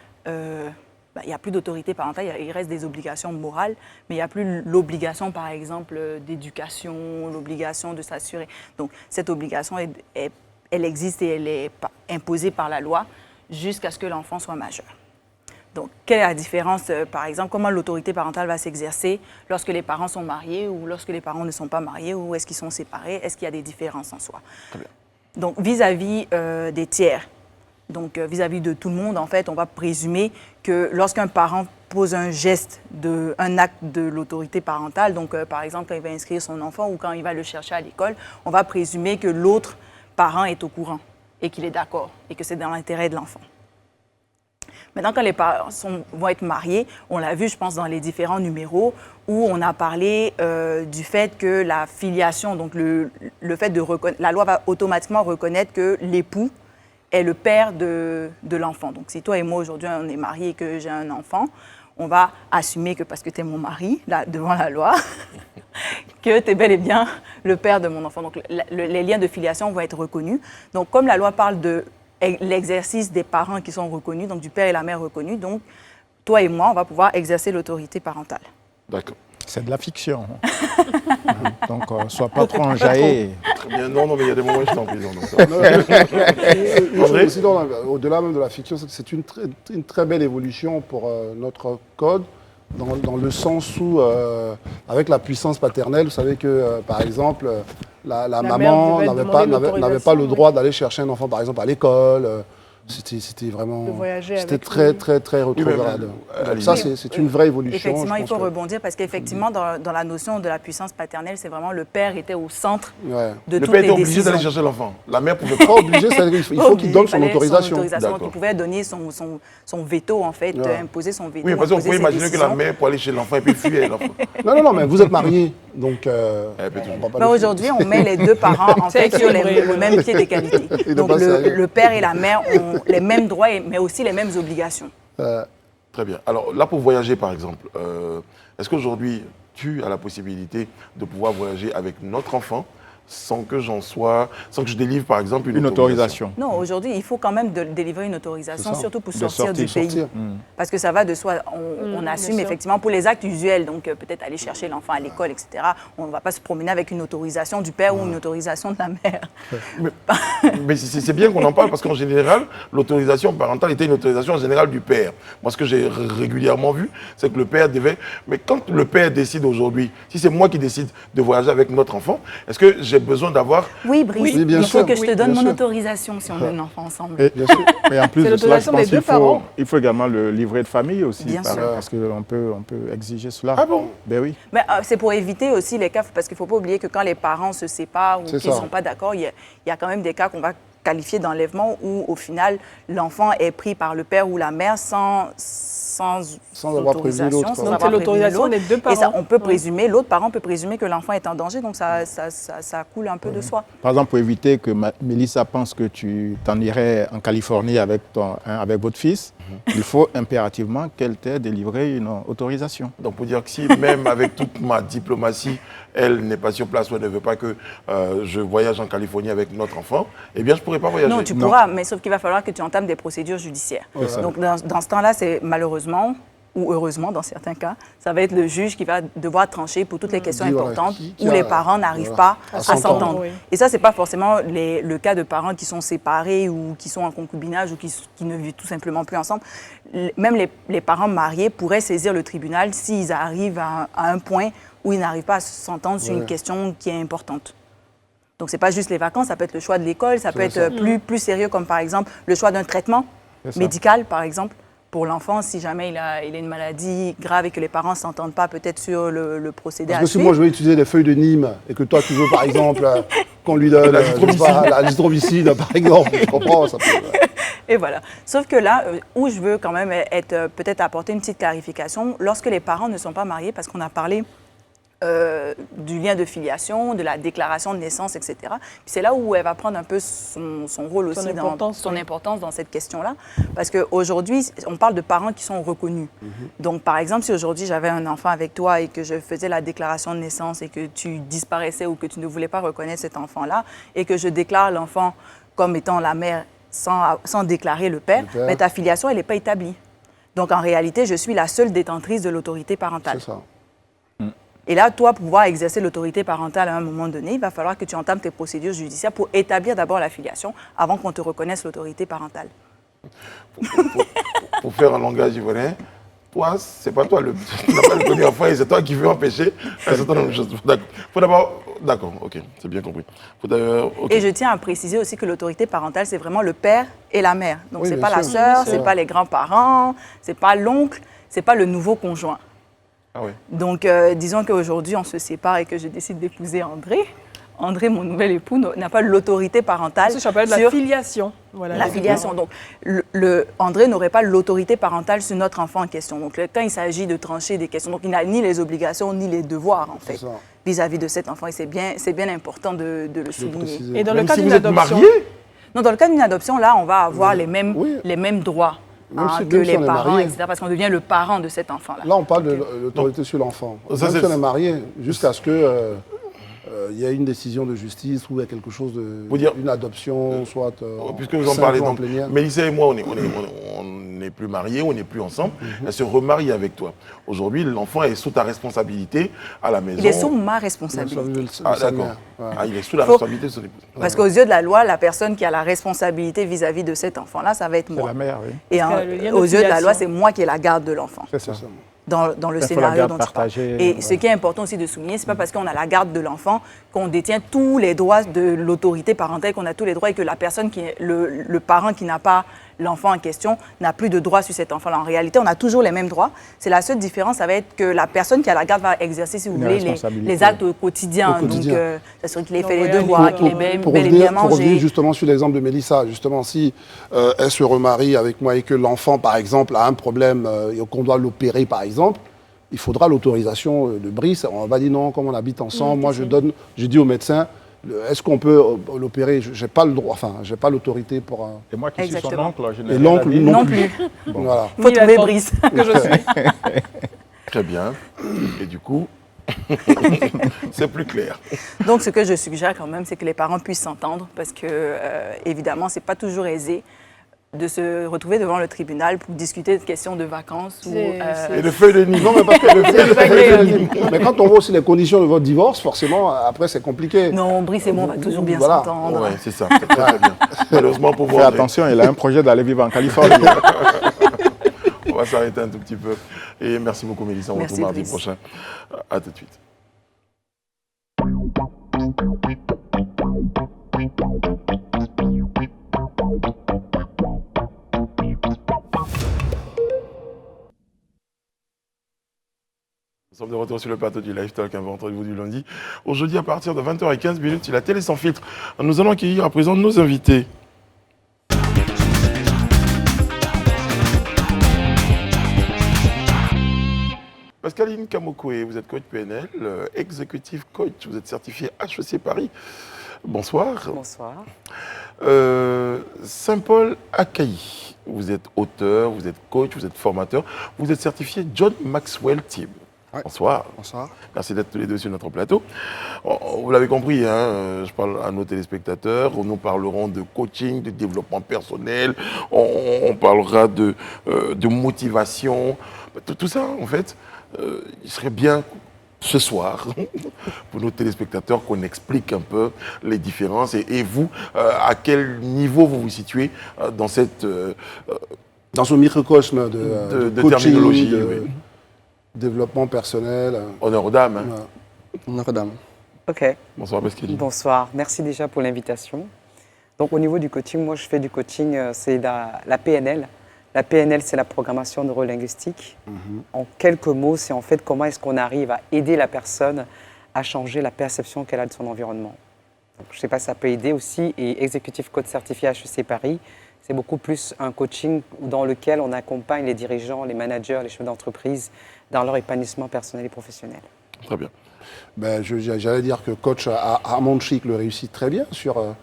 il n'y a plus d'autorité parentale, il reste des obligations morales, mais il n'y a plus l'obligation, par exemple, d'éducation, l'obligation de s'assurer. Donc, cette obligation, elle existe et elle est imposée par la loi jusqu'à ce que l'enfant soit majeur. Donc, quelle est la différence, par exemple, comment l'autorité parentale va s'exercer lorsque les parents sont mariés ou lorsque les parents ne sont pas mariés ou est-ce qu'ils sont séparés? Est-ce qu'il y a des différences en soi? Très bien. Donc, vis-à-vis des tiers, donc vis-à-vis de tout le monde, en fait, on va présumer que lorsqu'un parent pose un geste, un acte de l'autorité parentale, donc par exemple, quand il va inscrire son enfant ou quand il va le chercher à l'école, on va présumer que l'autre parent est au courant et qu'il est d'accord et que c'est dans l'intérêt de l'enfant. Maintenant, quand les parents vont être mariés, on l'a vu, je pense, dans les différents numéros où on a parlé du fait que la filiation, donc le fait de reconnaître, la loi va automatiquement reconnaître que l'époux est le père de l'enfant. Donc, si toi et moi, aujourd'hui, on est mariés et que j'ai un enfant, on va assumer que parce que tu es mon mari, là, devant la loi, que tu es bel et bien le père de mon enfant. Donc, les liens de filiation vont être reconnus. Donc, comme la loi parle de l'exercice des parents qui sont reconnus, donc du père et la mère reconnus, donc toi et moi, on va pouvoir exercer l'autorité parentale. D'accord. C'est de la fiction. Donc, sois pas trop enjaillé. Très bien. Non, mais il y a des moments où je suis en prison. Donc ça. André, sinon, au-delà même de la fiction, c'est une très belle évolution pour notre code, dans le sens où, avec la puissance paternelle, vous savez que, par exemple, la maman mère devait n'avait demander pas le l'autorisation, droit d'aller chercher un enfant, par exemple, à l'école. C'était vraiment... De voyager C'était avec très, lui. très, très rétrograde. Donc ça, c'est une vraie évolution. Effectivement, je il faut pense que- rebondir parce qu'effectivement, dans la notion de la puissance paternelle, c'est vraiment le père était au centre Ouais. de Le toutes père les était obligé d'aller décisions. chercher l'enfant. La mère pouvait Pas pas. obligé, c'est-à-dire qu'il faut qu'il donne son fallait autorisation. Donc, D'accord. il pouvait donner son veto, en fait, Ouais. imposer son veto. Oui, parce qu'on imposer pouvait ses imaginer que la décisions. mère pour aller chez l'enfant et puis fuir l'enfant. Non, mais vous êtes mariés, donc... Eh, peut-être. on va pas Mais le- aujourd'hui, on met les deux parents en fait C'est sur équilibré. le même pied d'égalité. Il est Donc pas sérieux. le père et la mère ont les mêmes droits, mais aussi les mêmes obligations. Très bien. Alors là, pour voyager, par exemple, est-ce qu'aujourd'hui, tu as la possibilité de pouvoir voyager avec notre enfant sans que sans que je délivre par exemple Une autorisation. Non, aujourd'hui, il faut quand même délivrer une autorisation, C'est ça. surtout pour De sortir du pays. sortir. Parce que ça va de soi. On assume bien sûr. effectivement pour les actes usuels, donc peut-être aller chercher l'enfant à l'école, etc. On ne va pas se promener avec une autorisation du père ou une autorisation de la mère. Mais c'est bien qu'on en parle parce qu'en général, l'autorisation parentale était une autorisation générale du père. Moi, ce que j'ai régulièrement vu, c'est que le père devait... Mais quand le père décide aujourd'hui, si c'est moi qui décide de voyager avec notre enfant, est-ce que j'ai besoin d'avoir... Oui, Brice, Oui, bien il faut sûr. que je te donne bien mon sûr. autorisation si on a un enfant ensemble. Et, Bien sûr. et en plus C'est de cela, je l'autorisation pense des qu'il deux parents. il faut également le livret de famille aussi. Bien sûr. Parce qu'on peut exiger cela. Ah bon? Ben oui. Mais c'est pour éviter aussi les cas, parce qu'il ne faut pas oublier que quand les parents se séparent ou C'est qu'ils ne ça. sont pas d'accord, il y a quand même des cas qu'on va qualifier d'enlèvement où, au final, l'enfant est pris par le père ou la mère sans avoir prévenu autorisation, l'autre. sans Donc, avoir c'est prévenu l'autorisation l'autre. des deux Et ça, parents. on peut Ouais. présumer, l'autre parent peut présumer que l'enfant est en danger, donc ça coule un peu de soi. Par exemple, pour éviter que Mélissa pense que tu t'en irais en Californie avec, avec votre fils, il faut impérativement qu'elle t'ait délivré une autorisation. Donc, pour dire que si, même avec toute ma diplomatie, elle n'est pas sur place ou elle ne veut pas que je voyage en Californie avec notre enfant, eh bien, je ne pourrais pas voyager. Non, tu pourras, mais sauf qu'il va falloir que tu entames des procédures judiciaires. ça. Donc, dans ce temps-là, c'est malheureusement, ou heureusement dans certains cas, ça va être le juge qui va devoir trancher pour toutes les questions Dis, voilà, importantes qui où a- les parents n'arrivent voilà, pas à à s'entendre. s'entendre. Oui. Et ça, c'est pas forcément le cas de parents qui sont séparés ou qui sont en concubinage ou qui ne vivent tout simplement plus ensemble. Même les parents mariés pourraient saisir le tribunal s'ils arrivent à un point où ils n'arrivent pas à s'entendre sur une question qui est importante. Donc, c'est pas juste les vacances, ça peut être le choix de l'école, ça peut être ça. plus sérieux, comme par exemple le choix d'un traitement C'est ça. médical, par exemple, pour l'enfant, si jamais il a une maladie grave et que les parents ne s'entendent pas peut-être sur le procédé Parce à que si suivre. moi je veux utiliser les feuilles de Nîmes et que toi tu veux par exemple qu'on lui donne l'azithromycine par exemple, je comprends. Ça peut, Et voilà. Sauf que là, où je veux quand même être, peut-être apporter une petite clarification, lorsque les parents ne sont pas mariés, parce qu'on a parlé du lien de filiation, de la déclaration de naissance, etc. Puis c'est là où elle va prendre un peu son rôle aussi, son importance dans cette question-là. Parce qu'aujourd'hui, on parle de parents qui sont reconnus. Donc, par exemple, si aujourd'hui j'avais un enfant avec toi et que je faisais la déclaration de naissance et que tu disparaissais ou que tu ne voulais pas reconnaître cet enfant-là et que je déclare l'enfant comme étant la mère sans déclarer le père, mais ta filiation, elle n'est pas établie. Donc, en réalité, je suis la seule détentrice de l'autorité parentale. c'est ça. Et là, toi, pour pouvoir exercer l'autorité parentale à un moment donné, il va falloir que tu entames tes procédures judiciaires pour établir d'abord la filiation avant qu'on te reconnaisse l'autorité parentale. Pour faire un langage ivoirien, toi, c'est pas toi tu n'as pas le premier enfant et c'est toi qui veux empêcher un certain nombre de choses. Faut d'abord... D'accord, ok, c'est bien compris. Ok. Et je tiens à préciser aussi que l'autorité parentale, c'est vraiment le père et la mère. Donc, Oui, c'est bien pas la sûr. sœur, Bien c'est sûr. pas les grands-parents, c'est pas l'oncle, c'est pas le nouveau conjoint. Ah ouais. Donc, disons qu'aujourd'hui, on se sépare et que je décide d'épouser André. André, mon nouvel époux, n'a pas l'autorité parentale Ça s'appelle la sur filiation. Voilà, la filiation. Donc, André n'aurait pas l'autorité parentale sur notre enfant en question. Donc, quand il s'agit de trancher des questions, donc il n'a ni les obligations ni les devoirs, en fait, C'est ça. vis-à-vis de cet enfant. Et c'est bien important de le souligner. préciser. Et dans Même le cas si d'une vous êtes adoption, marié, Non, dans le cas d'une adoption, là, on va avoir les mêmes droits Même si- que même si les on est parents, marié. etc., parce qu'on devient le parent de cet enfant-là. Là, on parle de l'autorité sur l'enfant. Ça, Même c'est- si on est marié, jusqu'à ce que il y ait une décision de justice ou il y a quelque chose Vous dire- une adoption, soit puisque vous en simple parlez, ou en donc, plénière. Mélissa et moi, on n'est plus mariés, on n'est plus ensemble. Elle se remarie avec toi. Aujourd'hui, l'enfant est sous ta responsabilité à la maison. Il est sous ma Bien responsabilité. sûr, Ah, sa d'accord. mère. Ouais. Ah, il est sous la Faut- responsabilité de son épouse. Parce qu'aux yeux de la loi, la personne qui a la responsabilité vis-à-vis de cet enfant-là, ça va être C'est moi. la mère, oui. Et Parce qu'elle a le lien de aux yeux de la filiation. loi, c'est moi qui ai la garde de l'enfant. C'est ça. C'est ça. Dans le Il faut la scénario garde dont tu parles. partagée, Et ouais. ce qui est important aussi de souligner, c'est pas parce qu'on a la garde de l'enfant qu'on détient tous les droits de l'autorité parentale, qu'on a tous les droits et que la personne qui est le parent qui n'a pas l'enfant en question n'a plus de droits sur cet enfant-là. En réalité, on a toujours les mêmes droits. C'est la seule différence, ça va être que la personne qui a la garde va exercer, si vous Une voulez, responsabilité. les actes au quotidien. Au quotidien. Donc, s'assurer qu'il ait fait les L'envoyer à devoirs, l'école. qu'il ait bel Pour et bien pour revenir mangé. justement sur l'exemple de Mélissa, justement, si elle se remarie avec moi et que l'enfant, par exemple, a un problème et qu'on doit l'opérer, par exemple, il faudra l'autorisation de Brice. On va dire non, comme on habite ensemble, moi je dis au médecin, est-ce qu'on peut l'opérer? J'ai pas le droit, enfin, j'ai pas l'autorité pour. Et moi qui suis son Exactement. oncle, je n'ai Et rien l'oncle, à dire. Non plus. Voilà. Il faut Ni la trouver tante Brice. que je suis. Très bien. Et du coup, C'est plus clair. Donc, ce que je suggère quand même, c'est que les parents puissent s'entendre parce que, évidemment, ce n'est pas toujours aisé de se retrouver devant le tribunal pour discuter de questions de vacances. Et de feuilles de nid. Non, mais parce que mais quand on voit aussi les conditions de votre divorce, forcément, après, c'est compliqué. Non, Brice et moi, on va toujours bien Voilà. s'entendre. Oui, c'est ça. C'est très bien. Malheureusement, pour Fais voir. attention, il a un projet d'aller vivre en Californie. On va s'arrêter un tout petit peu. Et merci beaucoup, Mélissa. On se Merci, retrouve mardi Brice. prochain. À tout de suite. Nous sommes de retour sur le plateau du Live Talk, un vendredi du lundi. Aujourd'hui, à partir de 20h15, sur la télé sans filtre, nous allons accueillir à présent nos invités. Pascaline Kamokoué, vous êtes coach PNL, executive coach, vous êtes certifié HEC Paris. Bonsoir. Bonsoir. Saint-Paul Akaï, vous êtes auteur, vous êtes coach, vous êtes formateur, vous êtes certifié John Maxwell Team. Ouais. Bonsoir. Bonsoir. Merci d'être tous les deux sur notre plateau. Vous l'avez compris, hein, je parle à nos téléspectateurs, nous parlerons de coaching, de développement personnel, on parlera de motivation, tout ça en fait, il serait bien ce soir, pour nos téléspectateurs, qu'on explique un peu les différences et vous, à quel niveau vous vous situez dans cette... Dans ce microcosme de de coaching, terminologie, de oui. développement personnel. Honneur aux dames. Hein. Ouais. Notre-Dame. Ok, Bonsoir Pascaline. bonsoir. Merci déjà pour l'invitation. Donc au niveau du coaching, moi je fais du coaching, c'est la PNL. La PNL, c'est la programmation neurolinguistique. En quelques mots, c'est en fait comment est-ce qu'on arrive à aider la personne à changer la perception qu'elle a de son environnement. Donc, je ne sais pas si ça peut aider aussi. Et Executive Coach certifié HEC Paris, c'est beaucoup plus un coaching dans lequel on accompagne les dirigeants, les managers, les chefs d'entreprise dans leur épanouissement personnel et professionnel. Très bien. Ben, j'allais dire que coach Armand Chic le réussit très bien sur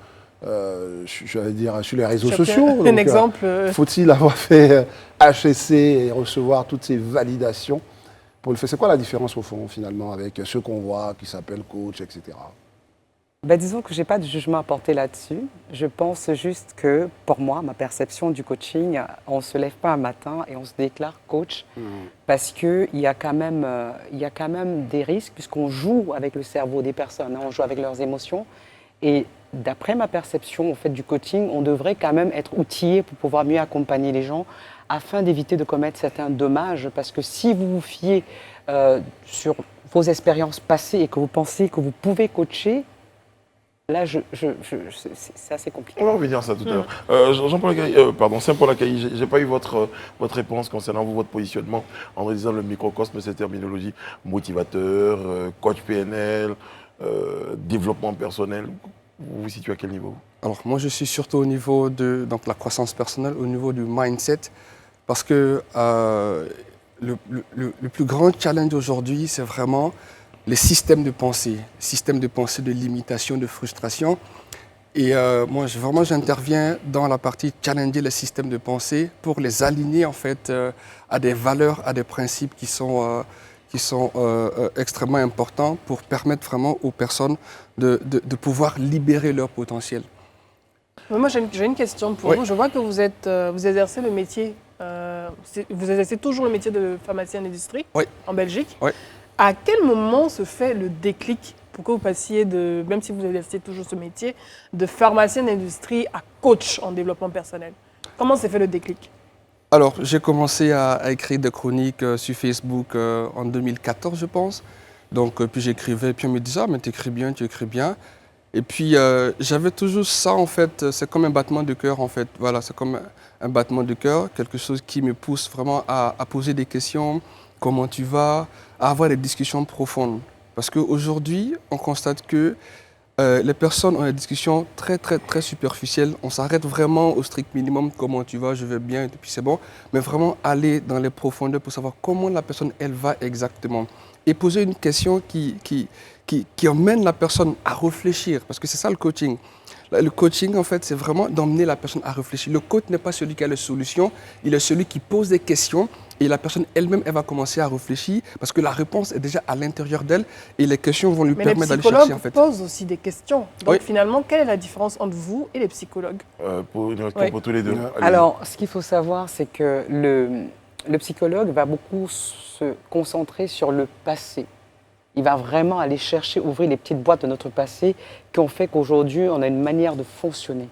les réseaux sociaux. Un Donc, exemple. faut-il avoir fait HEC et recevoir toutes ces validations pour le faire? C'est quoi la différence au fond finalement avec ceux qu'on voit qui s'appellent coach, etc. Ben, disons que je n'ai pas de jugement à porter là-dessus. Je pense juste que, pour moi, ma perception du coaching, on ne se lève pas un matin et on se déclare coach parce qu'il y a quand même des risques puisqu'on joue avec le cerveau des personnes, hein, on joue avec leurs émotions. Et d'après ma perception en fait, du coaching, on devrait quand même être outillé pour pouvoir mieux accompagner les gens afin d'éviter de commettre certains dommages. Parce que si vous vous fiez sur vos expériences passées et que vous pensez que vous pouvez coacher, là, c'est assez compliqué. On va revenir à ça tout à l'heure. Jean-Paul Akaï, Saint-Paul Akaï, je n'ai pas eu votre réponse concernant votre positionnement en disant le microcosme, cette terminologie motivateur, coach PNL, développement personnel. Vous vous situez à quel niveau? Alors moi je suis surtout au niveau de donc, la croissance personnelle, au niveau du mindset, parce que le plus grand challenge aujourd'hui, c'est vraiment les systèmes de pensée de limitation, de frustration. Et moi, j'interviens dans la partie challenger les systèmes de pensée pour les aligner en fait à des valeurs, à des principes qui sont extrêmement importants pour permettre vraiment aux personnes de pouvoir libérer leur potentiel. Moi, j'ai une question pour vous. Je vois que vous exercez le métier, vous exercez toujours le métier de pharmacien d'industrie en Belgique. Oui. À quel moment se fait le déclic pour que vous passiez même si vous exercez toujours ce métier, de pharmacien d'industrie à coach en développement personnel? Comment s'est fait le déclic? Alors, j'ai commencé à écrire des chroniques sur Facebook en 2014, je pense. Donc, puis j'écrivais, puis on me disait « Ah, mais tu écris bien. » Et puis, j'avais toujours ça, en fait, c'est comme un battement de cœur, en fait. Voilà, c'est comme un battement de cœur, quelque chose qui me pousse vraiment à poser des questions. Comment tu vas? À avoir des discussions profondes. Parce qu'aujourd'hui, on constate que les personnes ont des discussions très, très, très superficielles. On s'arrête vraiment au strict minimum. Comment tu vas? Je vais bien, et puis c'est bon. Mais vraiment aller dans les profondeurs pour savoir comment la personne, elle va exactement. Et poser une question qui emmène la personne à réfléchir. Parce que c'est ça le coaching. Le coaching, en fait, c'est vraiment d'emmener la personne à réfléchir. Le coach n'est pas celui qui a les solutions, il est celui qui pose des questions et la personne elle-même, elle va commencer à réfléchir parce que la réponse est déjà à l'intérieur d'elle et les questions vont lui Mais les permettre d'aller psychologues chercher, en fait. posent aussi des questions. Donc Oui. finalement, quelle est la différence entre vous et les psychologues? Pour une réponse Oui. pour tous les deux. Allez-y. Alors, ce qu'il faut savoir, c'est que le psychologue va beaucoup se concentrer sur le passé. Il va vraiment aller chercher, ouvrir les petites boîtes de notre passé qui ont fait qu'aujourd'hui, on a une manière de fonctionner.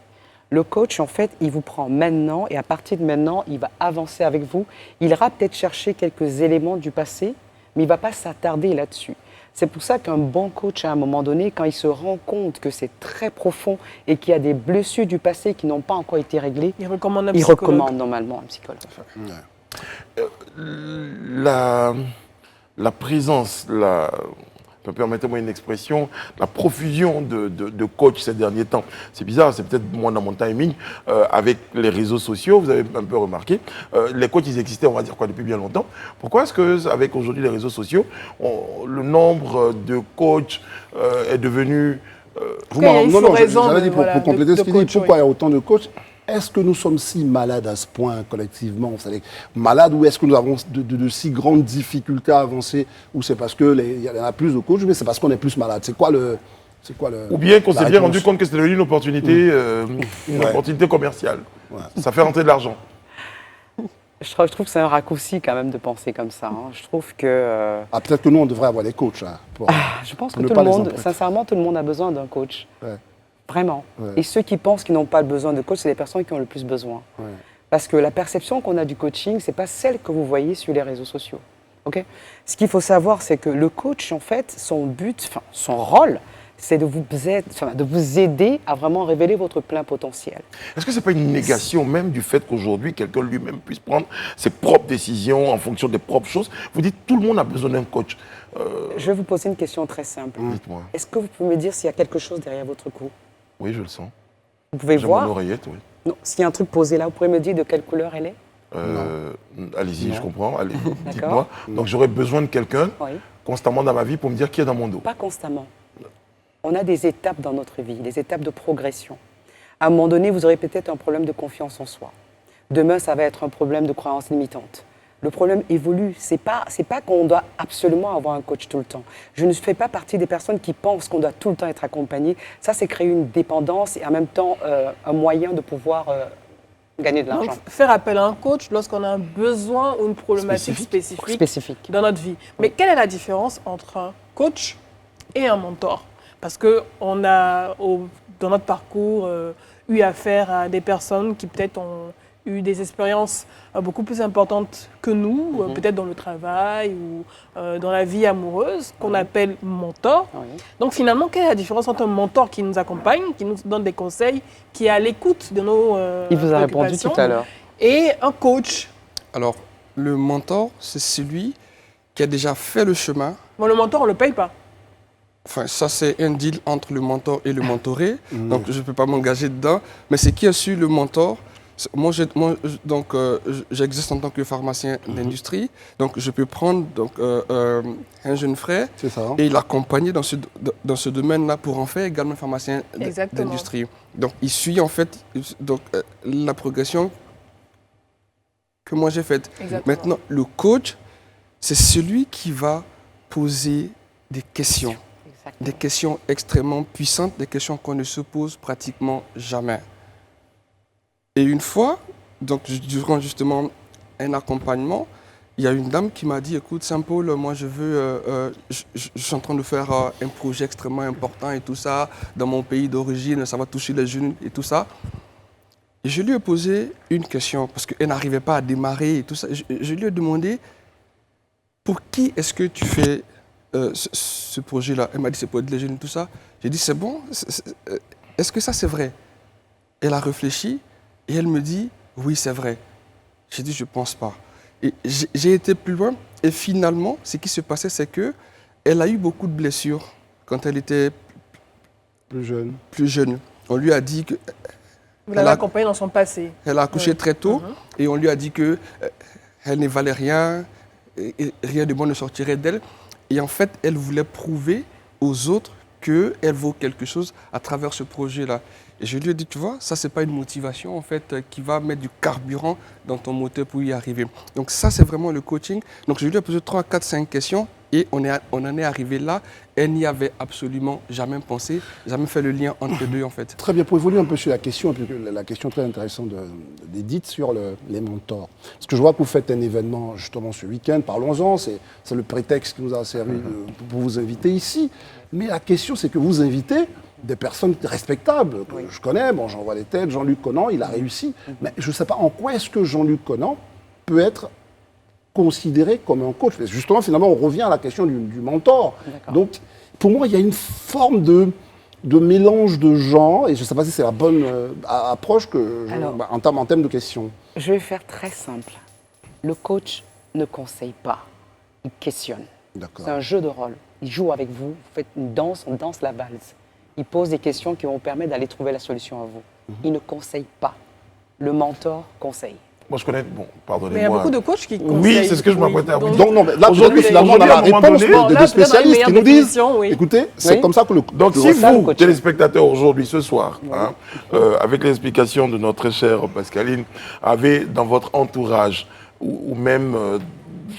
Le coach, en fait, il vous prend maintenant et à partir de maintenant, il va avancer avec vous. Il ira peut-être chercher quelques éléments du passé, mais il ne va pas s'attarder là-dessus. C'est pour ça qu'un bon coach, à un moment donné, quand il se rend compte que c'est très profond et qu'il y a des blessures du passé qui n'ont pas encore été réglées, Il recommande un il psychologue. recommande normalement un psychologue. La présence, permettez-moi une expression, la profusion de coachs ces derniers temps. C'est bizarre, c'est peut-être moi dans mon timing. Avec les réseaux sociaux, vous avez un peu remarqué, les coachs, ils existaient, on va dire quoi, depuis bien longtemps. Pourquoi est-ce qu'avec aujourd'hui les réseaux sociaux, le nombre de coachs est devenu... qu'il y a une floraison j'avais dit de- pour voilà, compléter de ce qu'il dit, coachs, pourquoi oui. il y a autant de coachs? Est-ce que nous sommes si malades à ce point collectivement, vous savez, malades, ou est-ce que nous avons de si grandes difficultés à avancer, ou c'est parce qu'il y en a plus de coachs, mais c'est parce qu'on est plus malade? C'est quoi le... Ou bien qu'on la s'est bien réponse? rendu compte que c'était devenu une opportunité, Ouais. opportunité commerciale. Ouais. Ça fait rentrer de l'argent. Je trouve que c'est un raccourci quand même de penser comme ça. hein. Je trouve que... Ah, peut-être que nous, on devrait avoir des coachs. Hein, je pense que ne tout pas le les monde, emprunter. sincèrement, tout le monde a besoin d'un coach. Ouais. Vraiment. Ouais. Et ceux qui pensent qu'ils n'ont pas besoin de coach, c'est les personnes qui ont le plus besoin. Ouais. Parce que la perception qu'on a du coaching, ce n'est pas celle que vous voyez sur les réseaux sociaux. Ok. Ce qu'il faut savoir, c'est que le coach, en fait, son but, enfin, son rôle, c'est de vous aider à vraiment révéler votre plein potentiel. Est-ce que ce n'est pas une négation même du fait qu'aujourd'hui, quelqu'un lui-même puisse prendre ses propres décisions en fonction des propres choses? Vous dites tout le monde a besoin d'un coach. Je vais vous poser une question très simple. Dites-moi. Est-ce que vous pouvez me dire s'il y a quelque chose derrière votre cou? Oui, je le sens. Vous pouvez J'ai voir? mon oreillette, oui. Non. S'il y a un truc posé là, vous pouvez me dire de quelle couleur elle est? Allez-y, Non. je comprends. Allez, D'accord. dites-moi. Donc j'aurais besoin de quelqu'un Oui. constamment dans ma vie pour me dire qui est dans mon dos. Pas constamment. On a des étapes dans notre vie, des étapes de progression. À un moment donné, vous aurez peut-être un problème de confiance en soi. Demain, ça va être un problème de croyance limitante. Le problème évolue. C'est pas qu'on doit absolument avoir un coach tout le temps. Je ne fais pas partie des personnes qui pensent qu'on doit tout le temps être accompagné. Ça, c'est créer une dépendance et en même temps un moyen de pouvoir gagner de Donc, l'argent. faire appel à un coach lorsqu'on a un besoin ou une problématique spécifique dans notre vie. Mais quelle est la différence entre un coach et un mentor? Parce qu'on a, dans notre parcours, eu affaire à des personnes qui peut-être ont eu des expériences beaucoup plus importantes que nous, peut-être dans le travail ou dans la vie amoureuse, qu'on appelle mentor. Oui. Donc finalement, quelle est la différence entre un mentor qui nous accompagne, qui nous donne des conseils, qui est à l'écoute de nos Il vous a répondu tout à l'heure. et un coach? Alors, le mentor, c'est celui qui a déjà fait le chemin. Bon, le mentor, on ne le paye pas. Enfin, ça, c'est un deal entre le mentor et le mentoré. Donc, je ne peux pas m'engager dedans. Mais c'est qui a su le mentor? J'existe en tant que pharmacien d'industrie. Donc, je peux prendre un jeune frère C'est ça. Hein? et l'accompagner dans ce domaine-là pour en faire également pharmacien Exactement. d'industrie. Donc, il suit en fait la progression que moi j'ai faite. Exactement. Maintenant, le coach, c'est celui qui va poser des questions. Exactement. Des questions extrêmement puissantes, des questions qu'on ne se pose pratiquement jamais. Et une fois, donc durant justement un accompagnement, il y a une dame qui m'a dit, écoute Saint-Paul, moi je suis en train de faire un projet extrêmement important et tout ça, dans mon pays d'origine, ça va toucher les jeunes et tout ça. Et je lui ai posé une question, parce qu'elle n'arrivait pas à démarrer et tout ça. Je lui ai demandé, pour qui est-ce que tu fais ce projet-là? Elle m'a dit, c'est pour les jeunes et tout ça. J'ai dit, c'est bon, est-ce que ça c'est vrai? Elle a réfléchi et elle me dit, oui c'est vrai. J'ai dit, je ne pense pas. Et j'ai été plus loin et finalement, ce qui se passait, c'est qu'elle a eu beaucoup de blessures quand elle était Plus jeune. plus jeune. On lui a dit que Vous l'avez accompagné dans son passé. elle a accouché Oui. très tôt et on lui a dit que elle ne valait rien, et rien de bon ne sortirait d'elle. Et en fait, elle voulait prouver aux autres qu'elle vaut quelque chose à travers ce projet-là. Et je lui ai dit, tu vois, ça, c'est pas une motivation, en fait, qui va mettre du carburant dans ton moteur pour y arriver. Donc ça, c'est vraiment le coaching. Donc je lui ai posé 3, 4, 5 questions et on en est arrivé là. Elle n'y avait absolument jamais pensé, jamais fait le lien entre les deux, en fait. Très bien, pour évoluer un peu sur la question, la question très intéressante d'Edith sur les mentors. Parce que je vois que vous faites un événement justement ce week-end, parlons-en, c'est le prétexte qui nous a servi pour vous inviter ici. Mais la question, c'est que vous invitez des personnes respectables que je connais. Bon, j'en vois les têtes, Jean-Luc Conant, il a réussi. Mais je ne sais pas en quoi est-ce que Jean-Luc Conant peut être considéré comme un coach. Parce que justement, finalement, on revient à la question du mentor. Donc, pour moi, il y a une forme de mélange de genres, et je ne sais pas si c'est la bonne approche en termes de questions. Je vais faire très simple. Le coach ne conseille pas, il questionne. C'est un jeu de rôle. Il joue avec vous, vous faites une danse, on danse la valse. Il pose des questions qui vont vous permettre d'aller trouver la solution à vous. Il ne conseille pas. Le mentor conseille. Moi, je connais, bon, pardonnez-moi. Mais il y a beaucoup de coachs qui conseillent. Oui, c'est ce que je m'apprêtais à vous dire. Donc, non, mais là, aujourd'hui, finalement, on a la réponse des spécialistes qui nous disent, écoutez, c'est comme ça que Donc, si vous, téléspectateurs, aujourd'hui, ce soir, avec l'explication de notre très chère Pascaline, avez dans votre entourage ou même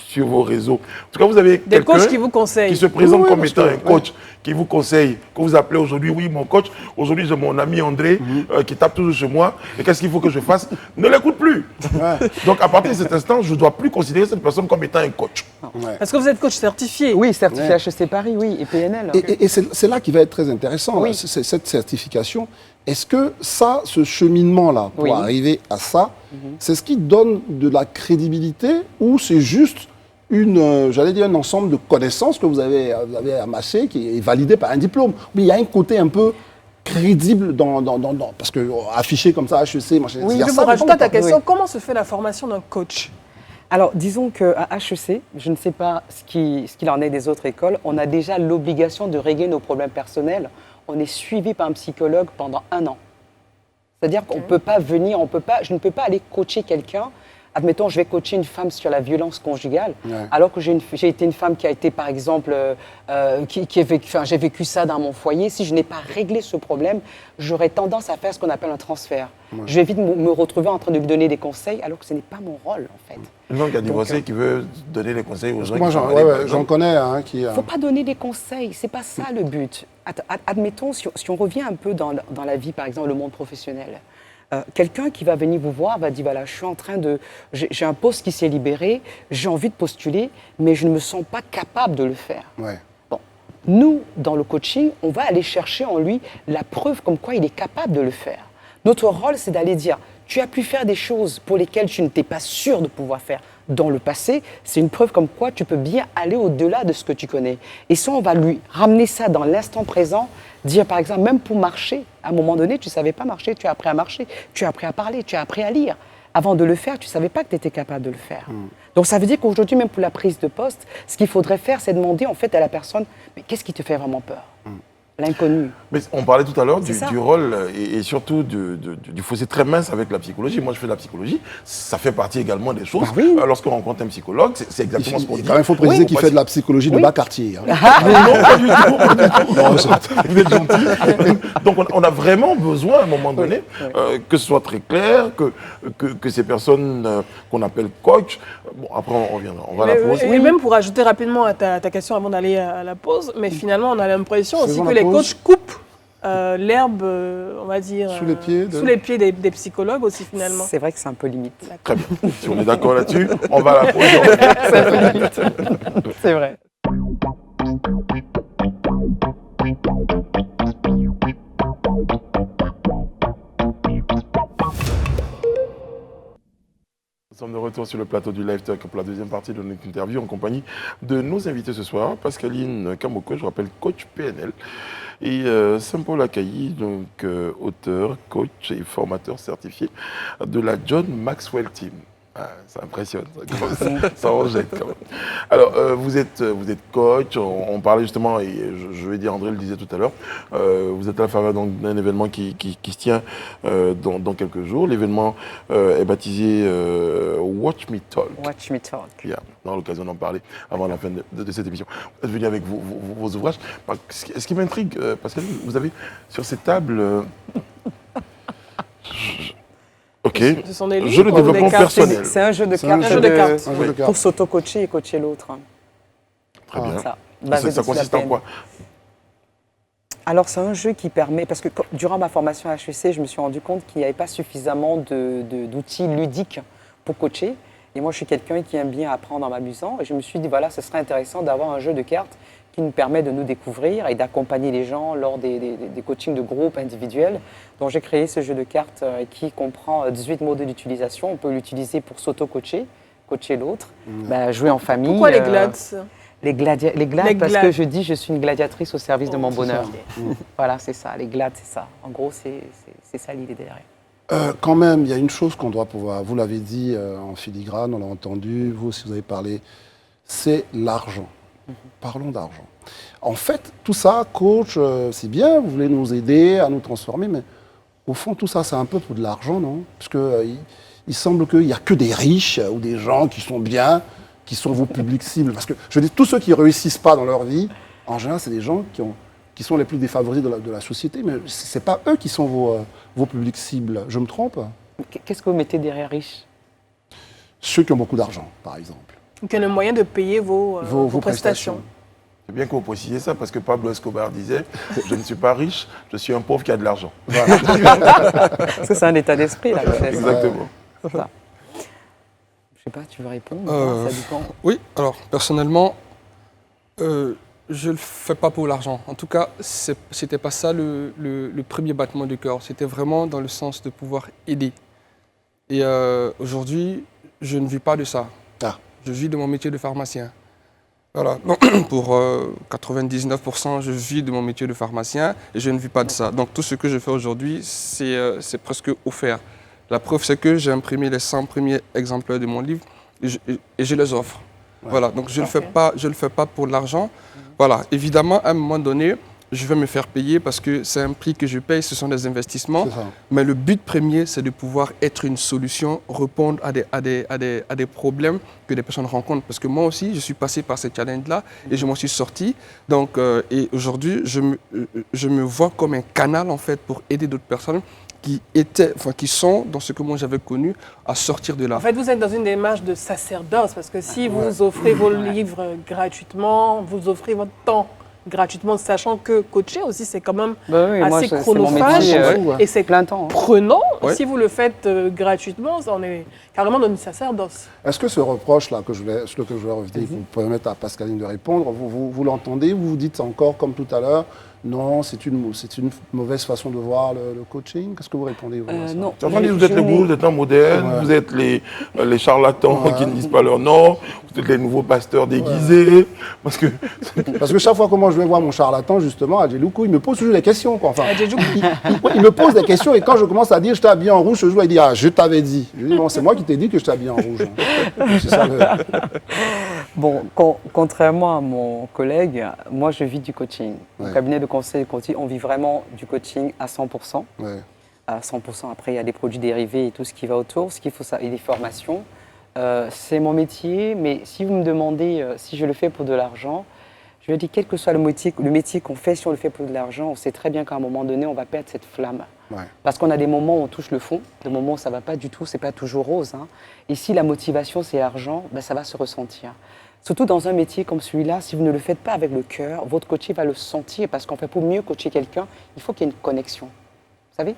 sur vos réseaux, en tout cas, vous avez des coachs qui vous conseillent, qui se présente comme étant un coach, qui vous conseille, que vous appelez aujourd'hui, oui, mon coach, aujourd'hui, j'ai mon ami André qui tape toujours chez moi, et qu'est-ce qu'il faut que je fasse? Ne l'écoute plus. Donc, à partir de cet instant, je ne dois plus considérer cette personne comme étant un coach. Est-ce que vous êtes coach certifié? Oui, certifié HEC Paris, oui, et PNL. Et c'est là qui va être très intéressant, là, cette certification. Est-ce que ça, ce cheminement-là, pour arriver à ça, c'est ce qui donne de la crédibilité ou c'est juste j'allais dire un ensemble de connaissances que vous avez amassées qui est validé par un diplôme? Mais il y a un côté un peu crédible parce que affiché comme ça, HEC, machin, oui, je vais rajouter à ta question, comment se fait la formation d'un coach? Alors, disons qu'à HEC, je ne sais pas ce qu'il en est des autres écoles, on a déjà l'obligation de régler nos problèmes personnels. On est suivi par un psychologue pendant 1 an. C'est-à-dire qu'on ne peut pas venir, je ne peux pas aller coacher quelqu'un. Admettons, je vais coacher une femme sur la violence conjugale, alors que j'ai été une femme qui a été, par exemple, j'ai vécu ça dans mon foyer. Si je n'ai pas réglé ce problème, j'aurais tendance à faire ce qu'on appelle un transfert. Je vais vite me retrouver en train de lui donner des conseils, alors que ce n'est pas mon rôle, en fait. Une femme qui a divorcé, qui veut donner des conseils aux gens. Moi, j'en connais qui... Il ne faut pas donner des conseils, ce n'est pas ça le but. Admettons, si on revient un peu dans la vie, par exemple, le monde professionnel, quelqu'un qui va venir vous voir va dire, voilà, j'ai un poste qui s'est libéré, j'ai envie de postuler, mais je ne me sens pas capable de le faire. Bon. Nous, dans le coaching, on va aller chercher en lui la preuve comme quoi il est capable de le faire. Notre rôle, c'est d'aller dire, tu as pu faire des choses pour lesquelles tu n'étais pas sûr de pouvoir faire dans le passé, c'est une preuve comme quoi tu peux bien aller au-delà de ce que tu connais. Et ça, on va lui ramener ça dans l'instant présent, dire par exemple, même pour marcher, à un moment donné, tu ne savais pas marcher, tu as appris à marcher, tu as appris à parler, tu as appris à lire. Avant de le faire, tu ne savais pas que tu étais capable de le faire. Donc ça veut dire qu'aujourd'hui, même pour la prise de poste, ce qu'il faudrait faire, c'est demander en fait à la personne, mais qu'est-ce qui te fait vraiment peur? L'inconnu. Mais on parlait tout à l'heure du rôle et surtout du fossé très mince avec la psychologie. Moi, je fais de la psychologie. Ça fait partie également des choses. Lorsqu'on rencontre un psychologue, c'est exactement ce qu'on dit. Il faut préciser qu'il fait de la psychologie de bas quartier. Non, pas du tout. Vous êtes gentil. Donc, on a vraiment besoin, à un moment donné, que ce soit très clair, que ces personnes qu'on appelle coach. Bon, après, on reviendra. On va à la pause. Et même pour ajouter rapidement à ta question avant d'aller à la pause, mais finalement, on a l'impression aussi que les coachs coupent l'herbe, on va dire, sous les pieds des psychologues aussi, finalement. C'est vrai que c'est un peu limite. Très bien. Si on est d'accord là-dessus, on va à la pause. C'est un peu limite. C'est vrai. Nous sommes de retour sur le plateau du Live Talk pour la deuxième partie de notre interview en compagnie de nos invités ce soir. Pascaline Kamoko, je rappelle coach PNL, et Saint-Paul Akayi, donc auteur, coach et formateur certifié de la John Maxwell Team. Ah, ça impressionne, ça en jette quand même. Alors, vous êtes coach, on parlait justement, et je vais dire, André le disait tout à l'heure, vous êtes à la faveur d'un événement qui se tient dans quelques jours. L'événement est baptisé Watch Me Talk. Watch Me Talk. On aura l'occasion d'en parler avant la fin de cette émission. Vous êtes venu avec vos ouvrages. Ce qui m'intrigue, parce que vous avez sur cette table Ok. Ce sont des livres Jeu de ou développement des cartes? personnel. C'est un jeu de C'est un cartes, jeu de cartes. Un jeu de cartes. pour s'auto-coacher et coacher l'autre. Très bien. Ça, Ça consiste en quoi? Alors, c'est un jeu qui permet, parce que durant ma formation à HEC, je me suis rendu compte qu'il n'y avait pas suffisamment d'outils ludiques pour coacher. Et moi, je suis quelqu'un qui aime bien apprendre en m'amusant. Et je me suis dit, voilà, ce serait intéressant d'avoir un jeu de cartes qui nous permet de nous découvrir et d'accompagner les gens lors des coachings de groupe individuels. Donc, j'ai créé ce jeu de cartes qui comprend 18 modes d'utilisation. On peut l'utiliser pour s'auto-coacher, coacher l'autre, jouer en famille. Pourquoi les glades? Les glades, Les parce glades. que je dis je suis une gladiatrice au service de mon c'est bonheur. ça. Voilà, c'est ça, les glades, c'est ça. En gros, c'est ça l'idée derrière. Quand même, il y a une chose qu'on doit pouvoir, vous l'avez dit en filigrane, on l'a entendu, vous aussi vous avez parlé, c'est l'argent. Parlons d'argent. En fait, tout ça, coach, c'est bien, vous voulez nous aider à nous transformer, mais au fond, tout ça, c'est un peu pour de l'argent, non? Parce que il semble qu'il n'y a que des riches ou des gens qui sont bien, qui sont vos publics cibles. Parce que je dis, tous ceux qui ne réussissent pas dans leur vie, en général, c'est des gens qui sont les plus défavorisés de la société, mais ce n'est pas eux qui sont vos publics cibles. Je me trompe? Qu'est-ce que vous mettez derrière riche? Ceux qui ont beaucoup d'argent, par exemple. Donc, il y a le moyen de payer vos prestations. C'est bien que vous précisiez ça parce que Pablo Escobar disait « Je ne suis pas riche, je suis un pauvre qui a de l'argent. » Parce que c'est un état d'esprit, là, peut-être. Exactement. C'est ça. Je sais pas, tu veux répondre? Euh, Ça dépend. Oui, alors personnellement, je ne le fais pas pour l'argent. En tout cas, c'était pas ça le premier battement du cœur. C'était vraiment dans le sens de pouvoir aider. Et aujourd'hui, je ne vis pas de ça. Ah. Je vis de mon métier de pharmacien. Voilà, donc, pour 99%, je vis de mon métier de pharmacien et je ne vis pas de ça. Donc tout ce que je fais aujourd'hui, c'est presque offert. La preuve, c'est que j'ai imprimé les 100 premiers exemplaires de mon livre et je les offre. Ouais. Voilà, donc je ne le fais pas pour l'argent. Voilà, évidemment, à un moment donné, je vais me faire payer parce que c'est un prix que je paye, ce sont des investissements. C'est ça. Mais le but premier, c'est de pouvoir être une solution, répondre à des problèmes que des personnes rencontrent. Parce que moi aussi, je suis passé par ces challenges-là et je m'en suis sorti. Donc, et aujourd'hui, je me vois comme un canal en fait pour aider d'autres personnes qui sont dans ce que moi j'avais connu à sortir de là. En fait, vous êtes dans une démarche de sacerdoce parce que si vous offrez vos livres gratuitement, vous offrez votre temps gratuitement, sachant que coacher aussi, c'est quand même assez chronophage et c'est plein temps. prenant. Ouais. Si vous le faites gratuitement, on est carrément dans une sacerdoce. Est-ce que ce reproche-là, sur lequel je vais revenir, vous permettre à Pascaline de répondre, vous l'entendez, vous vous dites encore comme tout à l'heure, non, c'est une mauvaise façon de voir le coaching? Qu'est-ce que vous répondez vous, à ça? Non. Vous êtes le gourou, vous êtes un modèle, Ouais. vous êtes les charlatans qui ne disent pas leur nom, vous êtes les nouveaux pasteurs déguisés. Parce que Parce que chaque fois que moi je vais voir mon charlatan, justement, Adjeloukou, il me pose toujours des questions. Quoi. Enfin, Adjedjou, il me pose des questions et quand je commence à dire je t'ai habillé en rouge, ce jour il dit ah, je t'avais dit. Je dis non, c'est moi qui t'ai dit que je t'ai habillé en rouge. C'est ça Bon, contrairement à mon collègue, moi je vis du coaching. Au Ouais. cabinet de conseil et coaching, on vit vraiment du coaching à 100%. Ouais. À 100%, après il y a des produits dérivés et tout ce qui va autour, ce qu'il faut savoir, et des formations. C'est mon métier, mais si vous me demandez si je le fais pour de l'argent, je vais dire quel que soit le métier qu'on fait, si on le fait pour de l'argent, on sait très bien qu'à un moment donné, on va perdre cette flamme. Ouais. Parce qu'on a des moments où on touche le fond, des moments où ça ne va pas du tout, c'est pas toujours rose. Hein. Et si la motivation c'est l'argent, ben, ça va se ressentir. Surtout dans un métier comme celui-là, si vous ne le faites pas avec le cœur, votre coaché va le sentir parce qu'en fait, pour mieux coacher quelqu'un, il faut qu'il y ait une connexion. Vous savez,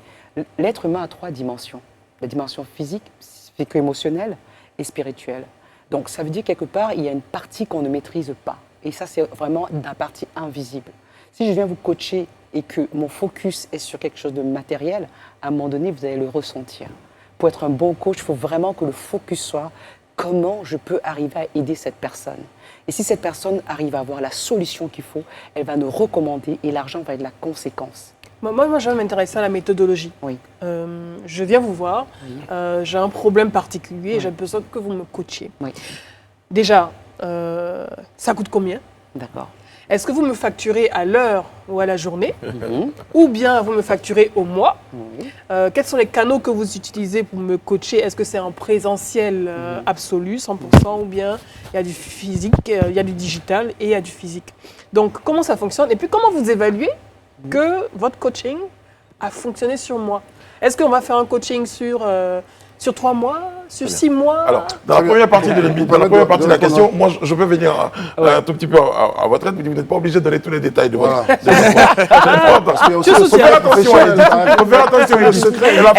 l'être humain a 3 dimensions. La dimension physique, psycho-émotionnelle et spirituelle. Donc ça veut dire quelque part, il y a une partie qu'on ne maîtrise pas. Et ça, c'est vraiment la partie invisible. Si je viens vous coacher et que mon focus est sur quelque chose de matériel, à un moment donné, vous allez le ressentir. Pour être un bon coach, il faut vraiment que le focus soit comment je peux arriver à aider cette personne. Et si cette personne arrive à avoir la solution qu'il faut, elle va nous recommander et l'argent va être la conséquence. Moi, je vais m'intéresser à la méthodologie. Oui. Je viens vous voir, Oui. j'ai un problème particulier et Oui. j'ai besoin que vous me coachiez. Oui. Déjà, ça coûte combien? D'accord. Est-ce que vous me facturez à l'heure ou à la journée? Mhm. Ou bien vous me facturez au mois? Oui. Quels sont les canaux que vous utilisez pour me coacher? Est-ce que c'est en présentiel absolu, 100%, ou bien il y a du physique, il y a du digital et il y a du physique? Donc, comment ça fonctionne? Et puis, comment vous évaluez que votre coaching a fonctionné sur moi? Est-ce qu'on va faire un coaching sur 3 mois, sur 6 mois? Alors, dans la première partie de l'émission, dans la première partie de la question, moi, je peux venir un tout petit peu à votre aide, mais vous n'êtes pas obligé de donner tous les détails de votre Parce qu'il y a aussi Tu le soutiens. secret attention, professionnel. il faut faire attention. Le secret. Elle va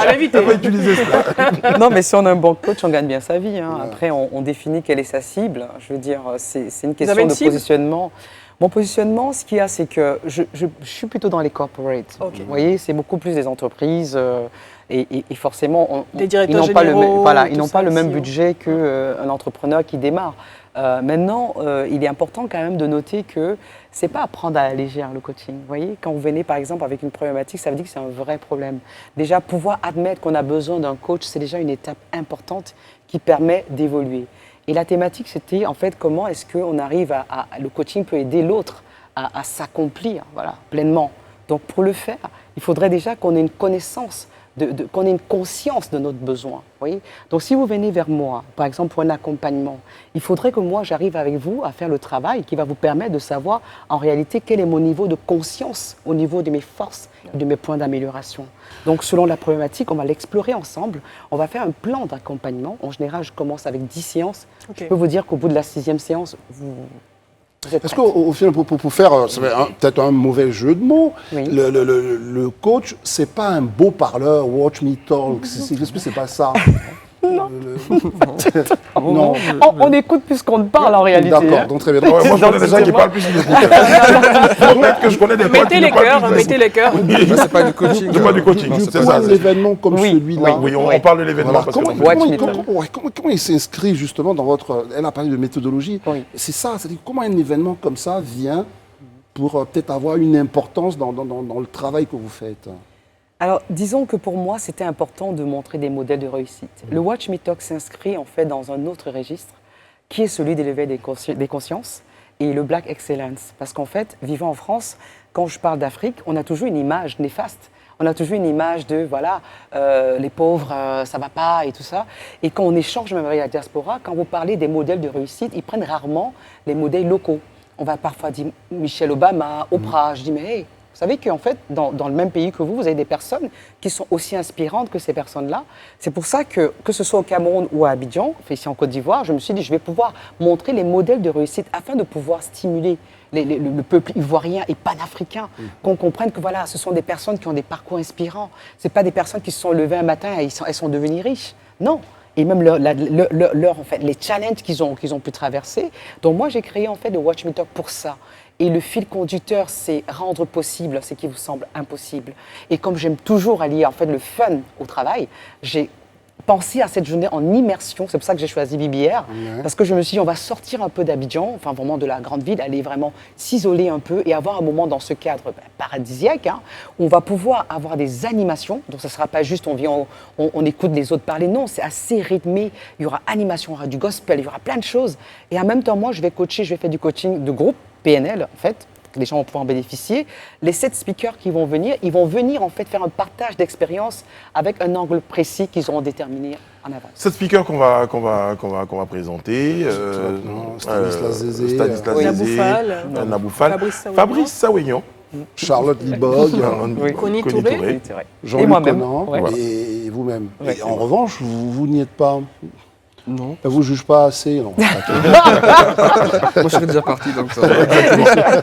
l'inviter. utiliser cela. Non, mais si on a un bon coach, on gagne bien sa vie. Hein. Après, on définit quelle est sa cible. Je veux dire, c'est une avez question une de cible? positionnement. Mon positionnement, ce qu'il y a, c'est que je suis plutôt dans les corporates. Ok. Vous voyez, c'est beaucoup plus des entreprises. Et forcément, Des ils directeurs n'ont pas le même, généraux, voilà, tout ils n'ont ça pas le même aussi, budget qu'un entrepreneur qui démarre. Maintenant, il est important quand même de noter que c'est pas à prendre à la légère le coaching. Vous voyez, quand vous venez par exemple avec une problématique, ça veut dire que c'est un vrai problème. Déjà, pouvoir admettre qu'on a besoin d'un coach, c'est déjà une étape importante qui permet d'évoluer. Et la thématique, c'était en fait comment est-ce qu'on arrive le coaching peut aider l'autre à s'accomplir, voilà, pleinement. Donc pour le faire, il faudrait déjà qu'on ait une connaissance, qu'on ait une conscience de notre besoin. Vous voyez. Donc si vous venez vers moi, par exemple pour un accompagnement, il faudrait que moi j'arrive avec vous à faire le travail qui va vous permettre de savoir en réalité quel est mon niveau de conscience au niveau de mes forces et de mes points d'amélioration. Donc selon la problématique, on va l'explorer ensemble, on va faire un plan d'accompagnement. En général, je commence avec 10 séances. Ok. Je peux vous dire qu'au bout de la 6e séance, vous êtes Est-ce prête. qu'au final, pour faire peut-être un mauvais jeu de mots, Oui. le coach, c'est pas un beau parleur, watch me talk, est-ce que c'est pas ça? Non. Non. On écoute plus qu'on ne parle en réalité. D'accord, hein. donc très bien. Ouais, moi, je connais des gens qui parlent plus qu'ils n'écoutent. Peut-être que je connais des potes Mettez qui les ne parlent cœurs, plus qu'ils mettez les cœurs. Mais c'est pas du coaching. C'est pas du coaching, Non, c'est c'est Pour ça. un événement comme Oui, celui-là, Oui, on Ouais. parle de l'événement voilà, parce comment, que... Watch comment- me comment- talk. comment il s'inscrit justement dans votre... Elle a parlé de méthodologie. Oui. C'est ça, c'est-à-dire comment un événement comme ça vient pour peut-être avoir une importance dans le travail que vous faites. Alors, disons que pour moi, c'était important de montrer des modèles de réussite. Le Watch Me Talk s'inscrit en fait dans un autre registre, qui est celui de l'éveil des consciences et le Black Excellence. Parce qu'en fait, vivant en France, quand je parle d'Afrique, on a toujours une image néfaste. On a toujours une image de, voilà, les pauvres, ça va pas et tout ça. Et quand on échange même avec la diaspora, quand vous parlez des modèles de réussite, ils prennent rarement les modèles locaux. On va parfois dire Michelle Obama, Oprah. Je dis, mais hey, vous savez qu'en fait, dans le même pays que vous avez des personnes qui sont aussi inspirantes que ces personnes-là. C'est pour ça que ce soit au Cameroun ou à Abidjan, ici en Côte d'Ivoire, je me suis dit, je vais pouvoir montrer les modèles de réussite afin de pouvoir stimuler le peuple ivoirien et panafricain, qu'on comprenne que voilà, ce sont des personnes qui ont des parcours inspirants. Ce pas des personnes qui se sont levées un matin et elles sont devenues riches. Non. Et même en fait, les challenges qu'ils ont pu traverser. Donc moi, j'ai créé en fait le Watch Me Talk pour ça. Et le fil conducteur, c'est rendre possible ce qui vous semble impossible. Et comme j'aime toujours allier en fait le fun au travail, j'ai pensé à cette journée en immersion. C'est pour ça que j'ai choisi BBR, parce que je me suis dit, on va sortir un peu d'Abidjan, enfin vraiment de la grande ville, aller vraiment s'isoler un peu et avoir un moment dans ce cadre paradisiaque, hein, où on va pouvoir avoir des animations. Donc ça ne sera pas juste on vient, on écoute les autres parler. Non, c'est assez rythmé. Il y aura animation, il y aura du gospel, il y aura plein de choses. Et en même temps, moi, je vais faire du coaching de groupe, PNL en fait. Les gens vont pouvoir en bénéficier. Les 7 speakers qui vont venir, ils vont venir en fait faire un partage d'expérience avec un angle précis qu'ils auront déterminé en avance. 7 speakers qu'on va présenter. Stanislas Zézé, Stanislas Zézé, Naboufal, Naboufal, Fabrice Fabrice Sawignon, Charlotte Libog, Connie Touré. C'est vrai. Et Jean-Luc moi-même. Conan Ouais. et vous-même. Ouais. Et en revanche, vous n'y êtes pas. Non. Elle vous juge pas assez. Non. Moi, je serais déjà parti, donc ça.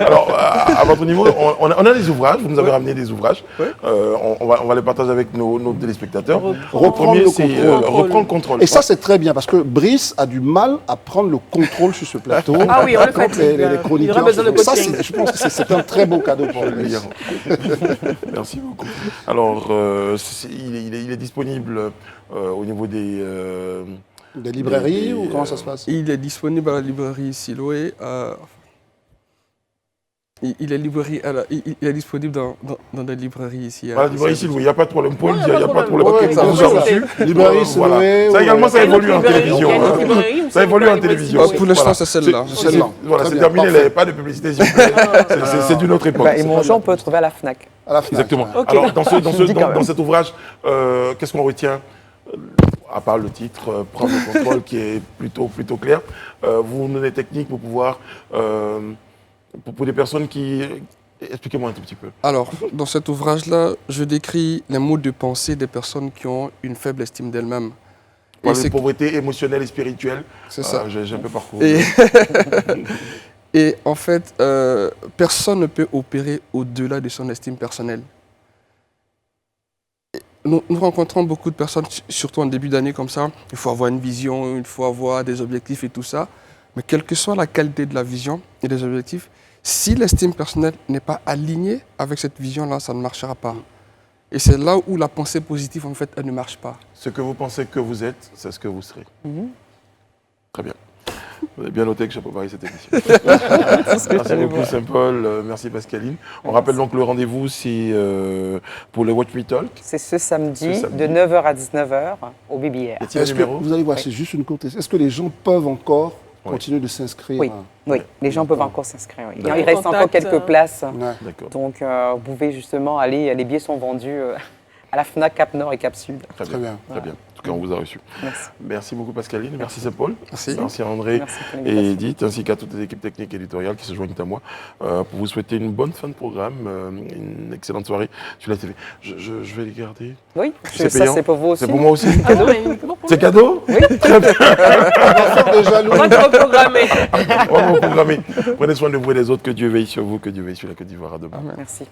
Alors, à votre niveau, on a des ouvrages, vous nous avez ramené des ouvrages. On va les partager avec nos téléspectateurs. Reprendre premier, le c'est contrôle. reprendre le contrôle. Et ça, c'est très bien parce que Brice a du mal à prendre le contrôle sur ce plateau. Ah oui, on le Quand fatigue. les chroniqueurs Il aura besoin de ça, coaching. je pense que c'est un très beau cadeau pour lui. Merci beaucoup. Alors, il est disponible au niveau Des librairies ou comment ça se passe? Il est disponible à la librairie Siloé. Il est disponible dans des librairies ici. Voilà, librairie ici, il n'y a pas de problème. Paul, Ouais, il n'y a pas de problème. Ouais, Ça vous a reçu. Librairie Siloé. Ça également, ça Il y a une évolue en autre librairie, télévision. il y a une autre hein. librairie, Ça évolue en c'est pas télévision. une Pour l'instant, c'est celle-là. Celle-là. Voilà, Très c'est bien, terminé, parfait. pas de publicité, s'il vous plaît. C'est d'une autre époque. Bah, et mon Jean, on peut le trouver à la FNAC. À la fin. Exactement. Ok. Alors, Dis quand même. dans cet ouvrage, qu'est-ce qu'on retient à part le titre, prendre le contrôle, qui est plutôt clair. Vous donnez des techniques pour pouvoir, pour des personnes qui Expliquez-moi un tout petit peu. Alors, dans cet ouvrage-là, je décris les modes de pensée des personnes qui ont une faible estime d'elles-mêmes. Pour Et la c'est pauvreté émotionnelle et spirituelle, c'est ça. j'ai un peu parcouru. Et, et en fait, personne ne peut opérer au-delà de son estime personnelle. Nous rencontrons beaucoup de personnes, surtout en début d'année comme ça. Il faut avoir une vision, il faut avoir des objectifs et tout ça. Mais quelle que soit la qualité de la vision et des objectifs, si l'estime personnelle n'est pas alignée avec cette vision-là, ça ne marchera pas. Et c'est là où la pensée positive, en fait, elle ne marche pas. Ce que vous pensez que vous êtes, c'est ce que vous serez. Très bien. Vous avez bien noté que j'ai préparé cette émission. Merci beaucoup Saint-Paul, merci Pascaline. On rappelle donc le rendez-vous, c'est pour le Watch Me Talk. C'est ce samedi de 9h à 19h au BBR. Y a-t-il un Est-ce que, numéro? vous allez voir, c'est juste une courte. Est-ce que les gens peuvent encore continuer de s'inscrire? Oui, oui, les gens peuvent encore s'inscrire. Oui. D'accord. Il reste encore quelques places. Ouais. D'accord. Donc, vous pouvez justement aller, les billets sont vendus à la FNAC Cap Nord et Cap Sud. Très bien. Très bien. En tout cas, on vous a reçu. Merci. Merci beaucoup Pascaline, merci Saint-Paul, Merci. merci André Merci pour et l'invitation. Edith, ainsi qu'à toutes les équipes techniques et éditoriales qui se joignent à moi pour vous souhaiter une bonne fin de programme, une excellente soirée sur la TV. Je vais les garder. Oui, C'est ça payant? c'est pour vous aussi. C'est pour moi aussi? Ah non, mais bon, pour C'est cadeau? Oui. Très bien. On va faire des jaloux. On va te reprogrammer. On va vous programmer. Prenez soin de vous et des autres. Que Dieu veille sur vous, que Dieu veille sur la Côte d'Ivoire. À demain. Amen. Merci.